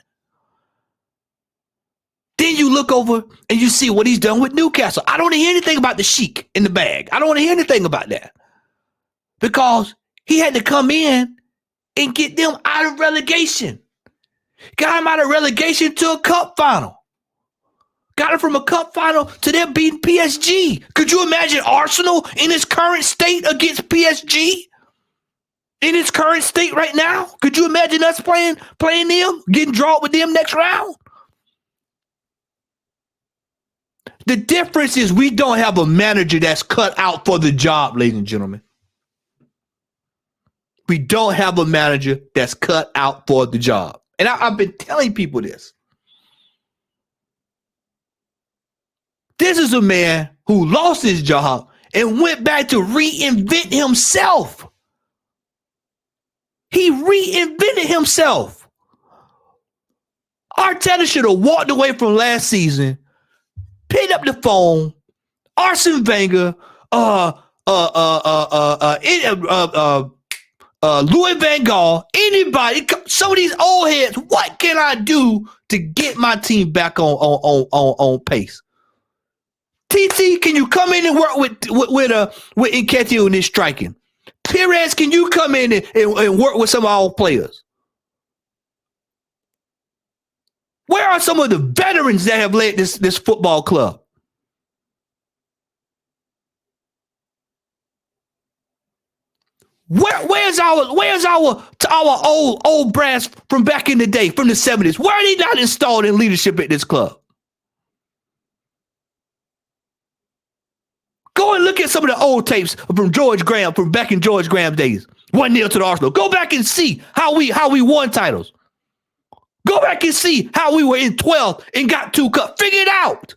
Then you look over and you see what he's done with Newcastle. I don't want to hear anything about the Sheik in the bag. I don't want to hear anything about that. Because he had to come in and get them out of relegation. Got him out of relegation to a cup final. Got him from a cup final to them beating PSG. Could you imagine Arsenal in its current state against PSG? In its current state right now? Could you imagine us playing them, getting drawn with them next round? The difference is we don't have a manager that's cut out for the job, ladies and gentlemen. We don't have a manager that's cut out for the job. And I've been telling people this. This is a man who lost his job and went back to reinvent himself. He reinvented himself. Arteta should have walked away from last season, picked up the phone, Arsene Wenger, Louis Van Gaal, anybody, some of these old heads, what can I do to get my team back on pace? TT, can you come in and work with Nketiah in this striking? Perez, can you come in and work with some of our players? Where are some of the veterans that have led this football club? Where's our old brass from back in the day, from the 70s? Why are they not installed in leadership at this club? Go and look at some of the old tapes from George Graham, from back in George Graham's days. 1-0 to the Arsenal. Go back and see how we won titles. Go back and see how we were in 12th and got 2 cups. Figure it out.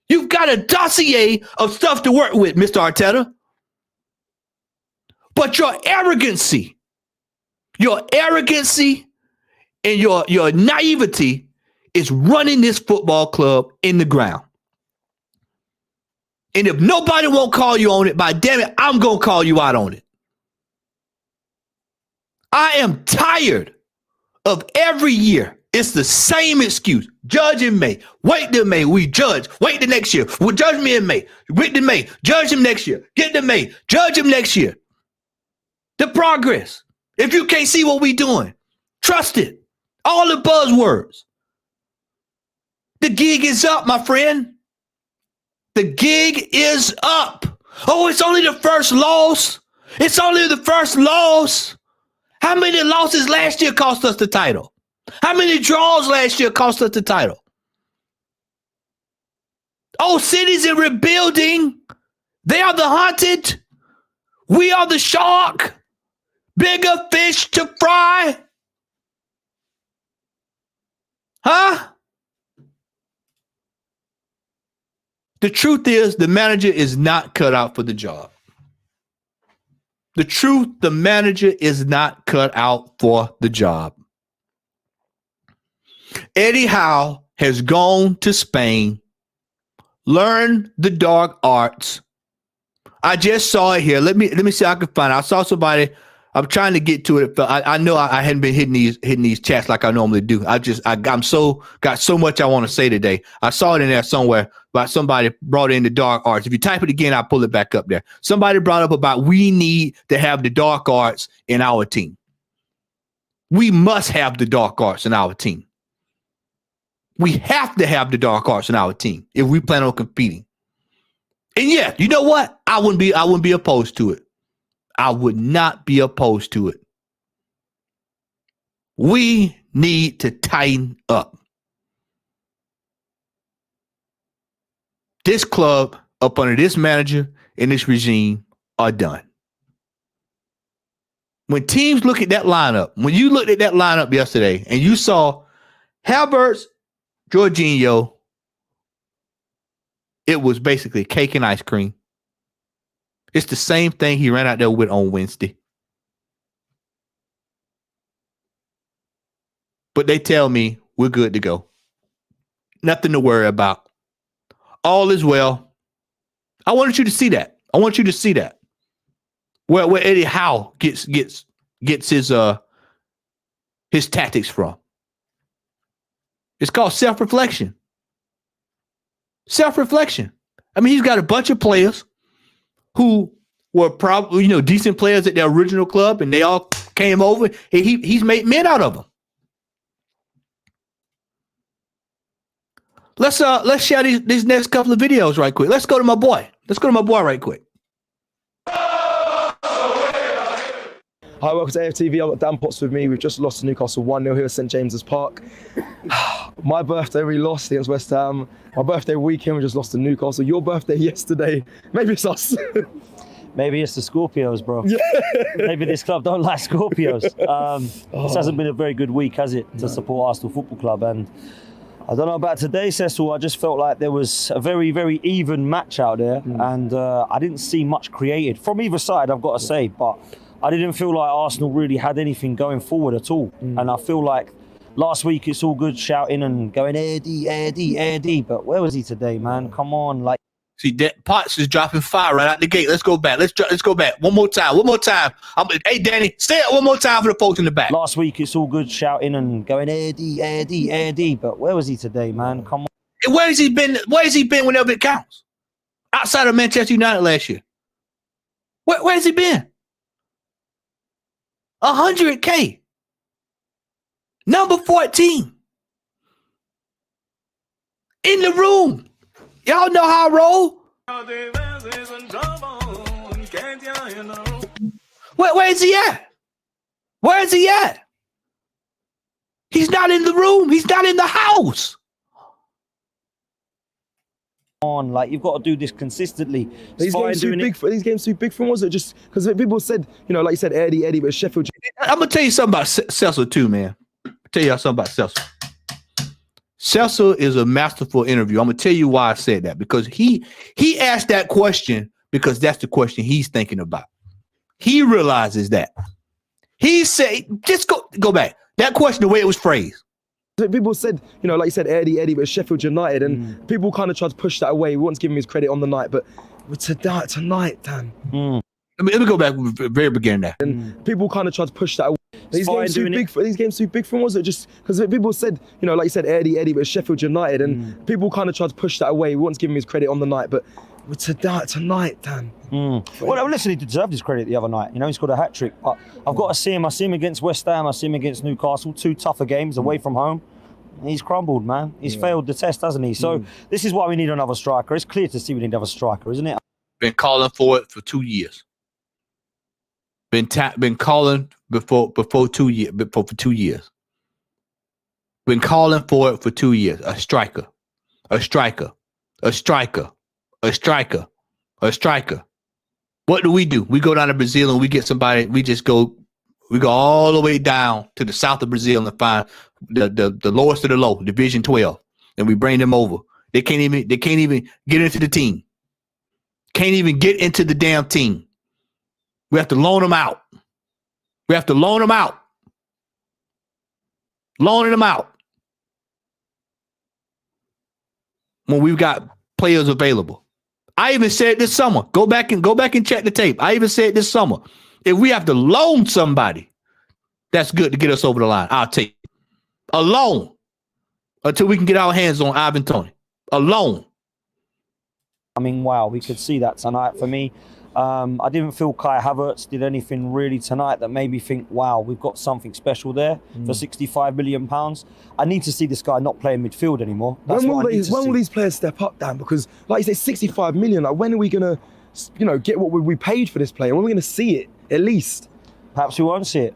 You've got a dossier of stuff to work with, Mr. Arteta. But your arrogancy and your naivety is running this football club in the ground. And if nobody won't call you on it, by damn it, I'm going to call you out on it. I am tired of every year. It's the same excuse. Judge in May. Wait till May. We judge. Wait till next year. We'll judge me in May. Wait till May. Judge him next year. Get to May. Judge him next year. The progress. If you can't see what we're doing, trust it. All the buzzwords. The gig is up, my friend. The gig is up. Oh, it's only the first loss. It's only the first loss. How many losses last year cost us the title? How many draws last year cost us the title? Oh, cities in rebuilding. They are the hunted. We are the shark. Bigger fish to fry. Huh? The truth is, the manager is not cut out for the job. The truth, the manager is not cut out for the job. Eddie Howe has gone to Spain, learned the dark arts. I just saw it here. Let me see if I can find it. I saw somebody. I'm trying to get to it. But I know I hadn't been hitting these chats like I normally do. Got so much I want to say today. I saw it in there somewhere about somebody brought in the dark arts. If you type it again, I'll pull it back up there. Somebody brought up about we need to have the dark arts in our team. We must have the dark arts in our team. We have to have the dark arts in our team if we plan on competing. And yeah, you know what? I wouldn't be opposed to it. I would not be opposed to it. We need to tighten up. This club, up under this manager and this regime, are done. When teams look at that lineup, when you looked at that lineup yesterday and you saw Havertz, Jorginho, it was basically cake and ice cream. It's the same thing he ran out there with on Wednesday. But they tell me we're good to go. Nothing to worry about. All is well. I wanted you to see that. I want you to see that. Where Eddie Howe gets his tactics from. It's called self-reflection. Self-reflection. I mean, he's got a bunch of players who were probably, decent players at their original club, and they all came over, and he's made men out of them. Let's share these next couple of videos right quick. Let's go to my boy. Right quick.
Hi, welcome to AFTV. I've got Dan Potts with me. We've just lost to Newcastle 1-0 here at St James's Park. My birthday, we lost against West Ham. My birthday weekend, we just lost to Newcastle. Your birthday yesterday, maybe it's us.
Maybe it's the Scorpios, bro. Yeah. Maybe this club don't like Scorpios. This hasn't been a very good week, has it, to support Arsenal Football Club? And I don't know about today, Cecil. I just felt like there was a very, very even match out there, and I didn't see much created from either side, I've got to say, but I didn't feel like Arsenal really had anything going forward at all. And I feel like last week it's all good shouting and going, Eddie, Eddie, Eddie, but where was he today, man? Come on, like.
See, Potts is dropping fire right out the gate. Let's go back. Let's go back. One more time. Hey, Danny, stay up one more time for the folks in the back.
Last week it's all good shouting and going, Eddie, Eddie, Eddie, but where was he today, man? Come on.
Where has he been? Where has he been whenever it counts? Outside of Manchester United last year. Where has he been? 100K. Number 14. In the room. Y'all know how I roll. Where is he at? Where is he at? He's not in the room. He's not in the house.
On, like, you've got to do this consistently.
These games too big for him, was it? Just because people said, like you said, Eddie, but Sheffield.
I'm gonna tell you something about Cecil too, man. Tell y'all something about Cecil. Cecil is a masterful interview. I'm gonna tell you why I said that, because he asked that question because that's the question he's thinking about. He realizes that. He said, just go back. That question, the way it was phrased.
People said, like you said, Eddie, but Sheffield United, and people kind of tried to push that away. We want to give him his credit on the night, but tonight, Dan.
Let me go back from the very beginning there.
And people kind of tried to push that away. These games too big for him, was it? Just because people said, like you said, Eddie, but Sheffield United, and people kind of tried to push that away. We want to give him his credit on the night, but tonight, Dan.
Well, listen, he deserved his credit the other night. He scored a hat-trick. But I've got to see him. I see him against West Ham. I see him against Newcastle. 2 tougher games away from home. He's crumbled, man. He's failed the test, hasn't he? So this is why we need another striker. It's clear to see we need another striker, isn't it?
Been calling for it for 2 years. Been calling for 2 years. Been calling for it for 2 years. A striker. What do? We go down to Brazil and we get somebody. We go all the way down to the south of Brazil and find the lowest of the low, Division 12, and we bring them over. They can't even get into the team. Can't even get into the damn team. We have to loan them out. Loaning them out. When we've got players available. I even said this summer. Go back and check the tape. I even said this summer, if we have to loan somebody, that's good to get us over the line. I'll take it. A loan until we can get our hands on Ivan Toney. A loan.
I mean, wow, we could see that tonight. For me, I didn't feel Kai Havertz did anything really tonight that made me think, wow, we've got something special there for £65 million. I need to see this guy not play in midfield anymore.
When will these players step up, Dan? Because, like you say, 65 million. Like, when are we going to, get what we paid for this player? When are we going to see it, at least?
Perhaps we won't see it.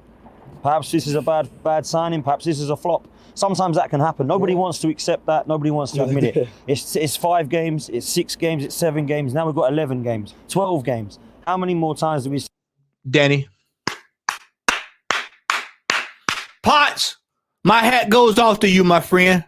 Perhaps this is a bad signing. Perhaps this is a flop. Sometimes that can happen. Nobody wants to accept that. Nobody wants to admit it. It's 5 games, it's 6 games, it's 7 games. Now we've got 11 games, 12 games. How many more times do we...
Danny. Potts, my hat goes off to you, my friend.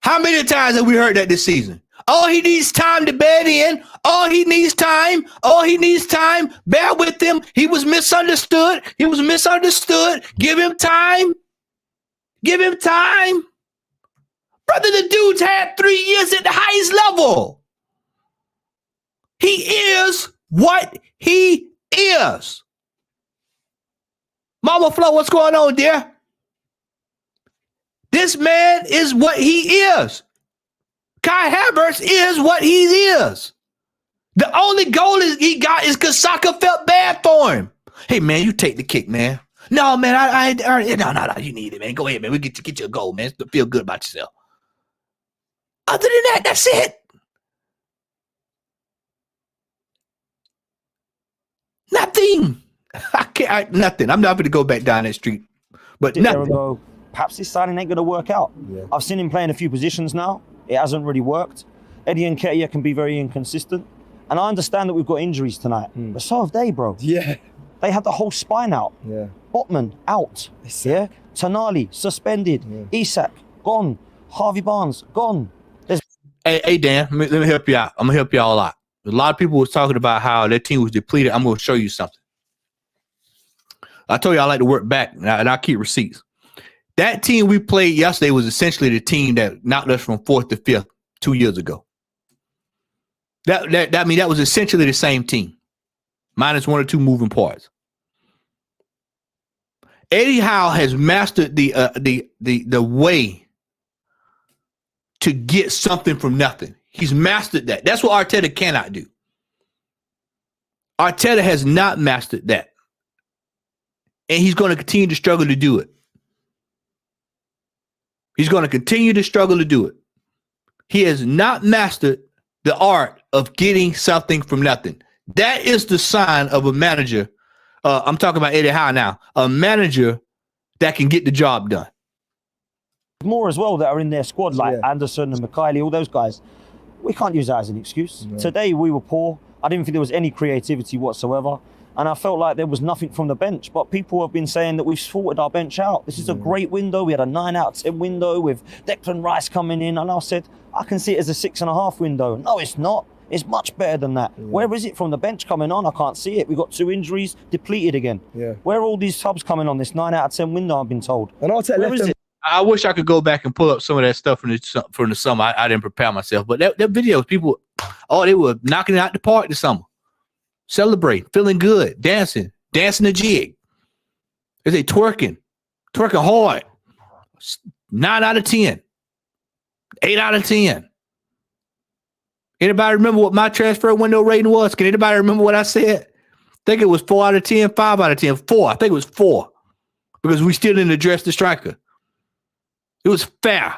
How many times have we heard that this season? Oh, he needs time to bed in. Oh, he needs time. Oh, he needs time. Bear with him. He was misunderstood. He was misunderstood. Give him time. Give him time. Brother, the dude's had 3 years at the highest level. He is what he is. Mama Flo, what's going on, dear? This man is what he is. Kai Havertz is what he is. The only goal he got is because Saka felt bad for him. Hey, man, you take the kick, man. No, man, no, you need it, man. Go ahead, man. We get you a goal, man. Feel good about yourself. Other than that, that's it. Nothing. Nothing. I'm not going to go back down that street. But nothing.
Perhaps this signing ain't going to work out. Yeah. I've seen him play in a few positions now. It hasn't really worked. Eddie and Nketiah can be very inconsistent. And I understand that we've got injuries tonight. But so have they, bro. Yeah. They had the whole spine out. Yeah. Botman, out. Yeah. Tonali, suspended. Yeah. Isak, gone. Harvey Barnes, gone.
Hey, Dan, let me help you out. I'm going to help you all out. A lot of people was talking about how their team was depleted. I'm going to show you something. I told you I like to work back, and I'll keep receipts. That team we played yesterday was essentially the team that knocked us from 4th to 5th 2 years ago. That was essentially the same team, minus 1 or 2 moving parts. Eddie Howe has mastered the way to get something from nothing. He's mastered that. That's what Arteta cannot do. Arteta has not mastered that. And he's going to continue to struggle to do it. He's going to continue to struggle to do it. He has not mastered the art of getting something from nothing. That is the sign of a manager. I'm talking about Eddie Howe now. A manager that can get the job done.
More as well that are in their squad, like Anderson and Mikhaili, all those guys. We can't use that as an excuse. No. Today we were poor. I didn't think there was any creativity whatsoever. And I felt like there was nothing from the bench. But people have been saying that we've sorted our bench out. This is a great window. We had a 9 out of 10 window with Declan Rice coming in. And I said, I can see it as a 6.5 window. No, it's not. It's much better than that. Yeah. Where is it from the bench coming on? I can't see it. We've got 2 injuries, depleted again. Yeah. Where are all these subs coming on this 9 out of 10 window, I've been told?
And I'll tell you,
I wish I could go back and pull up some of that stuff from the summer. I didn't prepare myself. But that videos, people, they were knocking it out the park this summer. Celebrating, feeling good, dancing a jig. They say twerking hard. 9 out of 10. 8 out of 10. Anybody remember what my transfer window rating was? Can anybody remember what I said? I think it was 4 out of 10, 5 out of 10, 4. I think it was 4 because we still didn't address the striker. It was fair.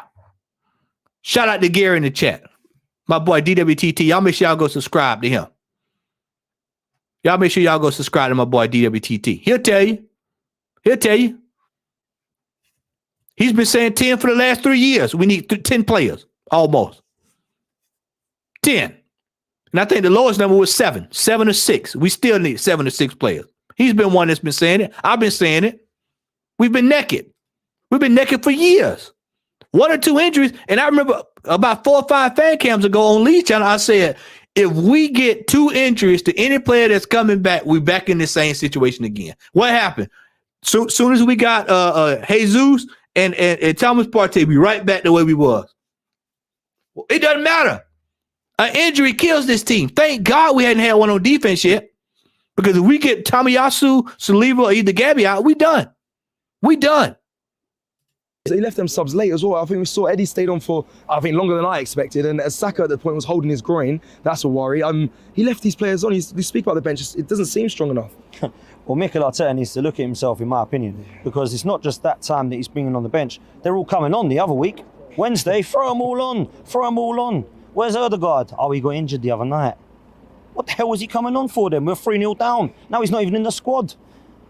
Shout out to Gary in the chat. My boy DWTT. Y'all make sure y'all go subscribe to him. Y'all make sure y'all go subscribe to my boy DWTT. He'll tell you. He's been saying 10 for the last 3 years. We need 10 players. Almost. 10. And I think the lowest number was 7. 7 or 6. We still need 7 or 6 players. He's been one that's been saying it. I've been saying it. We've been naked. We've been naked for years. 1 or 2 injuries. And I remember about 4 or 5 fan cams ago on Lee's channel, I said, if we get 2 injuries to any player that's coming back, we're back in the same situation again. What happened? Soon as we got Jesus and Thomas Partey, we right back the way we was. It doesn't matter. An injury kills this team. Thank God we hadn't had one on defense yet. Because if we get Tomiyasu, Saliba, or either Gabby out, we done.
So he left them subs late as well. I think we saw Eddie stayed on for, longer than I expected. And as Saka at the point was holding his groin, that's a worry. He left these players on. You speak about the bench, it doesn't seem strong enough.
Well, Mikel Arteta needs to look at himself, in my opinion, because it's not just that time that he's bringing on the bench. They're all coming on the other week. Wednesday, throw them all on. Where's Odegaard? Oh, he got injured the other night. What the hell was he coming on for then? We're 3-0 down. Now he's not even in the squad.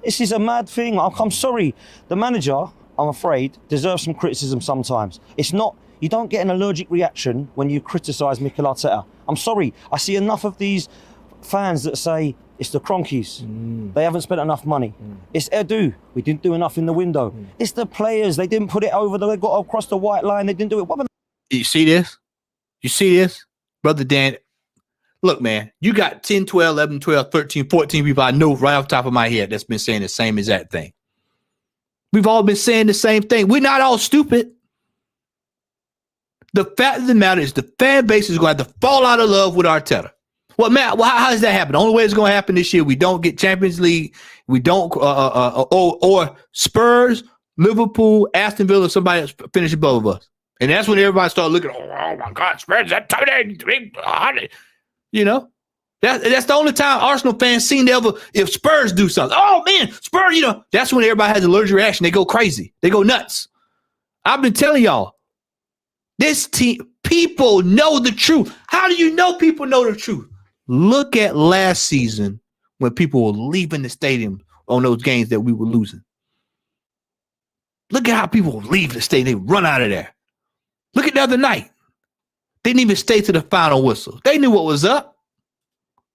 This is a mad thing. I'm sorry. The manager, I'm afraid, deserves some criticism sometimes. It's not, you don't get an allergic reaction when you criticise Mikel Arteta. I'm sorry. I see enough of these fans that say it's the Cronkies. They haven't spent enough money. It's Edu. We didn't do enough in the window. It's the players. They didn't put it over. They got across the white line. They didn't do it. What
You see this? You see this? Brother Dan, look, man, you got 10, 12, 11, 12, 13, 14 people I know right off the top of my head that's been saying the same exact thing. We've all been saying the same thing. We're not all stupid. The fact of the matter is the fan base is going to have to fall out of love with Arteta. Well, Matt, how does that happen? The only way it's going to happen this year, we don't get Champions League, we don't, or Spurs, Liverpool, Aston Villa, somebody else finish above us. And that's when everybody started looking, oh my God, Spurs, that tough. You know, that's the only time Arsenal fans seen ever, if Spurs do something. Oh man, Spurs, you know, that's when everybody has an allergic reaction. They go crazy. They go nuts. I've been telling y'all, this team, people know the truth. How do you know people know the truth? Look at last season when people were leaving the stadium on those games that we were losing. Look at how people leave the stadium. They run out of there. Look at the other night. They didn't even stay to the final whistle. They knew what was up.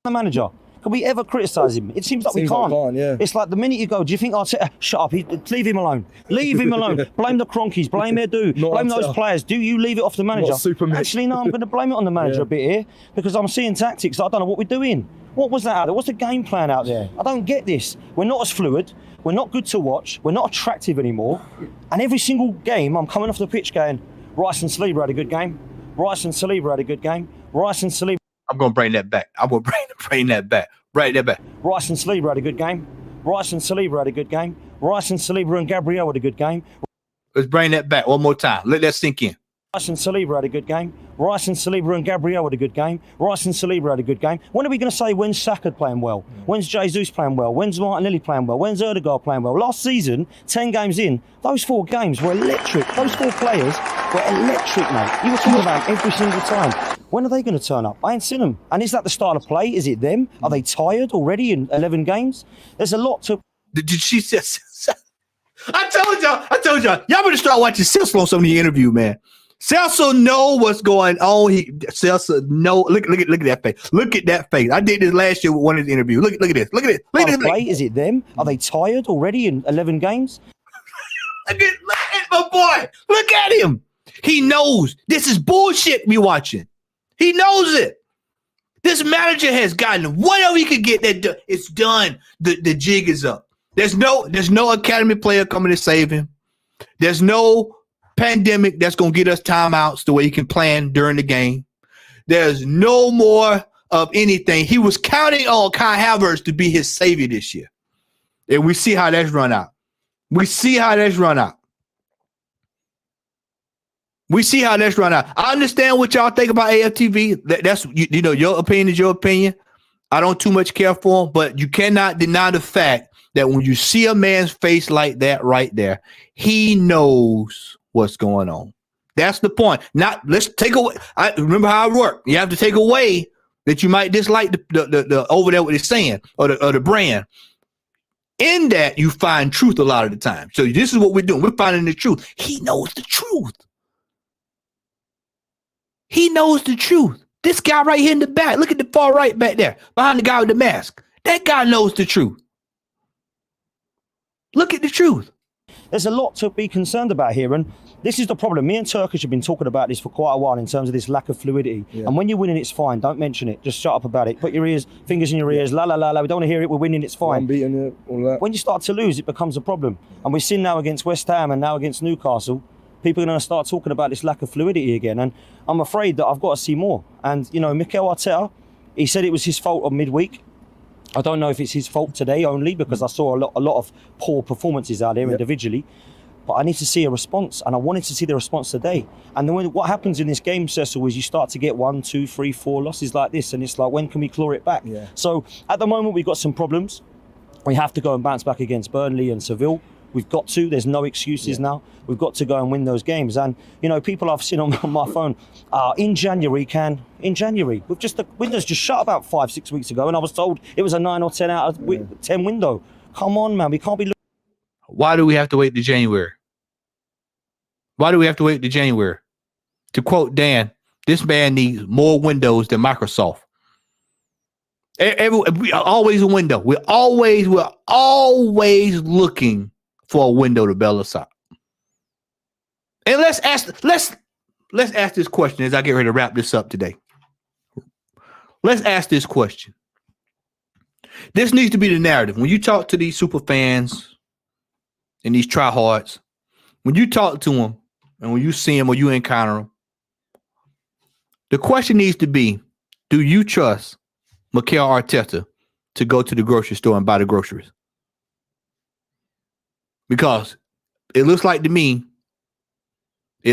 the manager? Can we ever criticise him? It seems like we can't.
Yeah.
It's like the minute you go, do you think Arteta, shut up, leave him alone. Leave him alone. Blame the Cronkies, blame Edu, blame those players. Do you leave it off the manager? Actually, no, I'm going to blame it on the manager a bit here because I'm seeing tactics. I don't know what we're doing. What was that out there? What's the game plan out there? I don't get this. We're not as fluid. We're not good to watch. We're not attractive anymore. And every single game, I'm coming off the pitch going, Rice and Saliba had a good game. Rice and Saliba had a good game. Rice and Saliba.
I'm going to bring that back. I'm going to bring that back. Bring that back.
Rice and Saliba had a good game. Rice and Saliba had a good game. Rice and Saliba and Gabriel had a good game.
Let's bring that back one more time. Let that sink in.
Rice and Saliba had a good game. Rice and Saliba and Gabriel had a good game. Rice and Saliba had a good game. When are we going to say when's Saka playing well? When's Jesus playing well? When's Martinelli playing well? When's Erdegaard playing well? Last season, 10 games in, those 4 games were electric. Those 4 players were electric, mate. You were talking about every single time. When are they going to turn up? I ain't seen them. And is that the style of play? Is it them? Are they tired already in 11 games? There's a lot to...
Did she say... I told y'all. Y'all better start watching Cecil on some of the interview, man. Cecil know what's going on. Cecil know. Look at that face. Look at that face. I did this last year with one of the interviews. Look at this. Look at this. Look at this.
Is it them? Are they tired already in 11 games?
Look at my boy. Look at him. He knows this is bullshit we watching. He knows it. This manager has gotten whatever he could get that done. It's done. The jig is up. There's no academy player coming to save him. There's no pandemic that's going to get us timeouts the way he can plan during the game. There's no more of anything. He was counting on Kai Havertz to be his savior this year. And we see how that's run out. I understand what y'all think about AFTV. That's your opinion is your opinion. I don't too much care for him, but you cannot deny the fact that when you see a man's face like that right there, he knows what's going on. That's the point. Let's take away. I remember how it worked. You have to take away that you might dislike the over there what it's saying or the brand. In that you find truth a lot of the time. So this is what we're doing. We're finding the truth. He knows the truth. He knows the truth. This guy right here in the back. Look at the far right back there behind the guy with the mask. That guy knows the truth. Look at the truth.
There's a lot to be concerned about here, and this is the problem. Me and Turkish have been talking about this for quite a while in terms of this lack of fluidity. Yeah. And when you're winning, it's fine. Don't mention it. Just shut up about it. Put your fingers in your ears. La la la la. We don't want to hear it. We're winning. It's fine.
I'm beating it. All that.
When you start to lose, it becomes a problem. And we've seen now against West Ham and now against Newcastle, people are going to start talking about this lack of fluidity again. And I'm afraid that I've got to see more. And Mikel Arteta, he said it was his fault on midweek. I don't know if it's his fault today only because I saw a lot of poor performances out there individually. But I need to see a response, and I wanted to see the response today. And then what happens in this game, Cecil, is you start to get 1, 2, 3, 4 losses like this, and it's like, when can we claw it back? Yeah. So at the moment, we've got some problems. We have to go and bounce back against Burnley and Seville. We've got to. There's no excuses now. We've got to go and win those games. And, people I've seen on my phone, in January, the windows just shut about 5-6 weeks ago, and I was told it was a 9 or 10 out of 10 window. Come on, man. We can't be.
Why do we have to wait to January? Why do we have to wait to January? To quote Dan, this man needs more windows than Microsoft. We are always a window. We're always looking for a window to bail us out. And let's ask this question as I get ready to wrap this up today. Let's ask this question. This needs to be the narrative. When you talk to these super fans and these tryhards, when you talk to them and when you see them or you encounter them, the question needs to be, do you trust Mikel Arteta to go to the grocery store and buy the groceries? Because it looks like to me he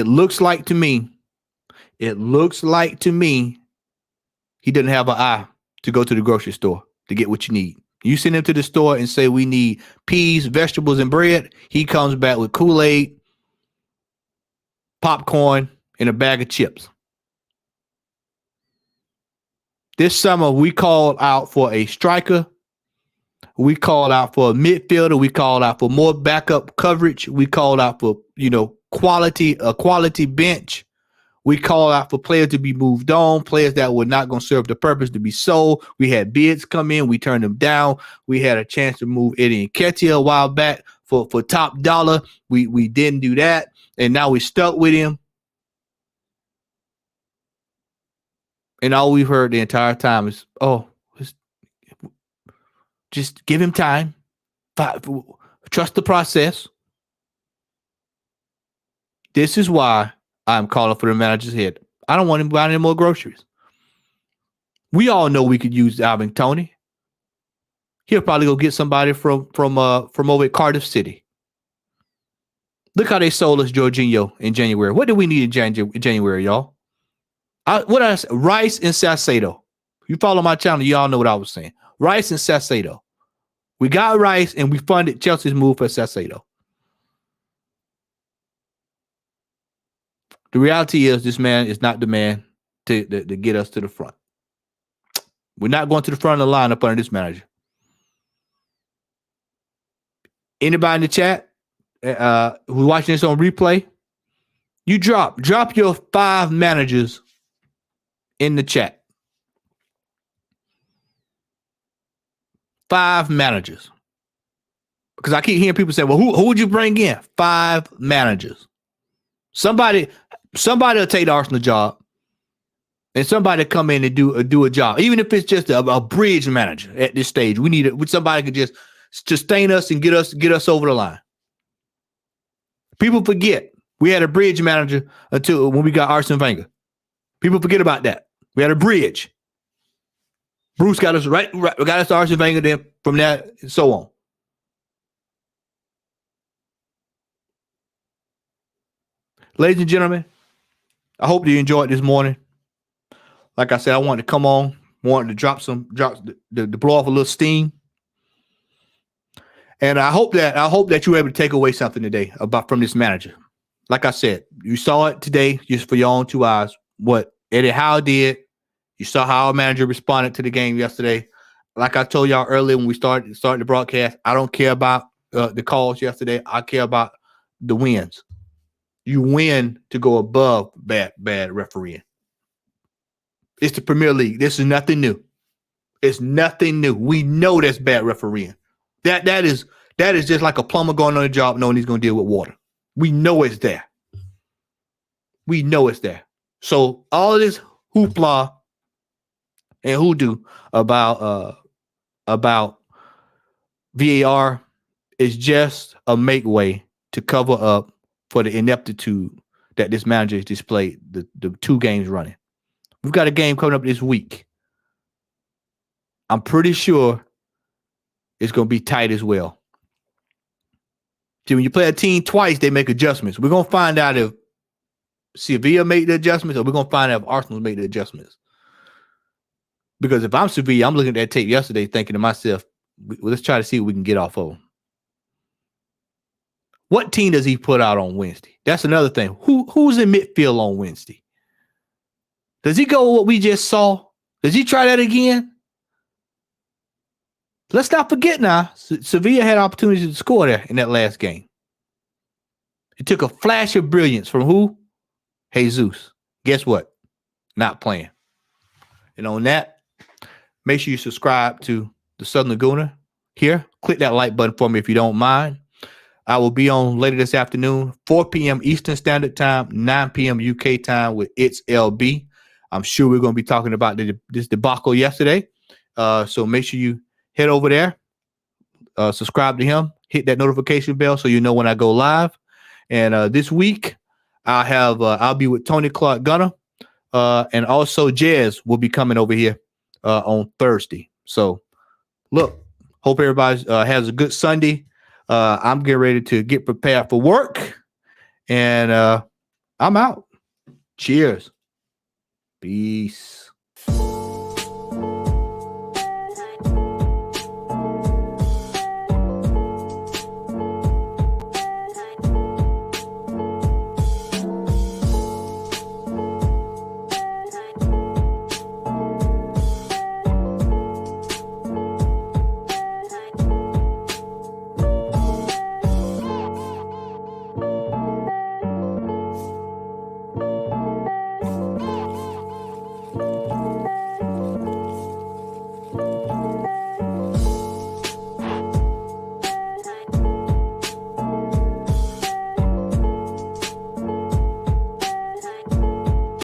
doesn't have an eye to go to the grocery store to get what you need. You send him to the store and say, we need peas, vegetables, and bread. He comes back with Kool-Aid, popcorn, and a bag of chips. This summer, we called out for a striker. We called out for a midfielder. We called out for more backup coverage. We called out for, a quality bench. We called out for players to be moved on, players that were not going to serve the purpose to be sold. We had bids come in. We turned them down. We had a chance to move Eddie Nketiah a while back for top dollar. We didn't do that. And now we're stuck with him. And all we've heard the entire time is, just give him time. Trust the process. This is why I'm calling for the manager's head. I don't want him buying any more groceries. We all know we could use Alvin Toney. He'll probably go get somebody from over at Cardiff City. Look how they sold us Jorginho in January. What do we need in January, y'all? Rice and Salcedo. You follow my channel, y'all know what I was saying. Rice and Salcedo. We got Rice and we funded Chelsea's move for Salcedo. The reality is this man is not the man to get us to the front. We're not going to the front of the lineup under this manager. Anybody in the chat who's watching this on replay, you drop your 5 managers in the chat. 5 managers. Because I keep hearing people say, well, who would you bring in? 5 managers. Somebody will take the Arsenal job, and somebody come in and do a job, even if it's just a bridge manager at this stage. We need somebody could just sustain us and get us over the line. People forget we had a bridge manager until when we got Arsene Wenger. People forget about that. We had a bridge. Bruce got us right got us to Arsene Wenger. Then from that and so on. Ladies and gentlemen, I hope you enjoyed this morning. Like I said, I wanted to come on, wanted to to blow off a little steam. And I hope that you were able to take away something today from this manager. Like I said, you saw it today just for your own 2 eyes. What Eddie Howe did. You saw how our manager responded to the game yesterday. Like I told y'all earlier when we started the broadcast, I don't care about the calls yesterday. I care about the wins. You win to go above bad refereeing. It's the Premier League. This is nothing new. It's nothing new. We know that's bad refereeing. That is just like a plumber going on a job knowing he's going to deal with water. We know it's there. We know it's there. So all of this hoopla and hoodoo about VAR is just a make way to cover up for the ineptitude that this manager has displayed the 2 games running. We've got a game coming up this week. I'm pretty sure it's going to be tight as well. See, when you play a team twice, they make adjustments. We're going to find out if Sevilla made the adjustments or we're going to find out if Arsenal made the adjustments. Because if I'm Sevilla, I'm looking at that tape yesterday thinking to myself, well, let's try to see what we can get off of him. What team does he put out on Wednesday? That's another thing. Who's in midfield on Wednesday? Does he go with what we just saw? Does he try that again? let's not forget now, Sevilla had opportunities to score there in that last game. It took a flash of brilliance from who? Jesus. Guess what? Not playing. And on that, make sure you subscribe to the Southern Laguna here. Click that like button for me if you don't mind. I will be on later this afternoon, 4 p.m. Eastern Standard Time, 9 p.m. UK time with It's LB. I'm sure we're going to be talking about this debacle yesterday. So make sure you head over there, subscribe to him, hit that notification bell so you know when I go live. And this week, I'll be with Tony Clark Gunner, and also Jez will be coming over here on Thursday. So, look, hope everybody has a good Sunday. I'm getting ready to get prepared for work, and I'm out. Cheers. Peace.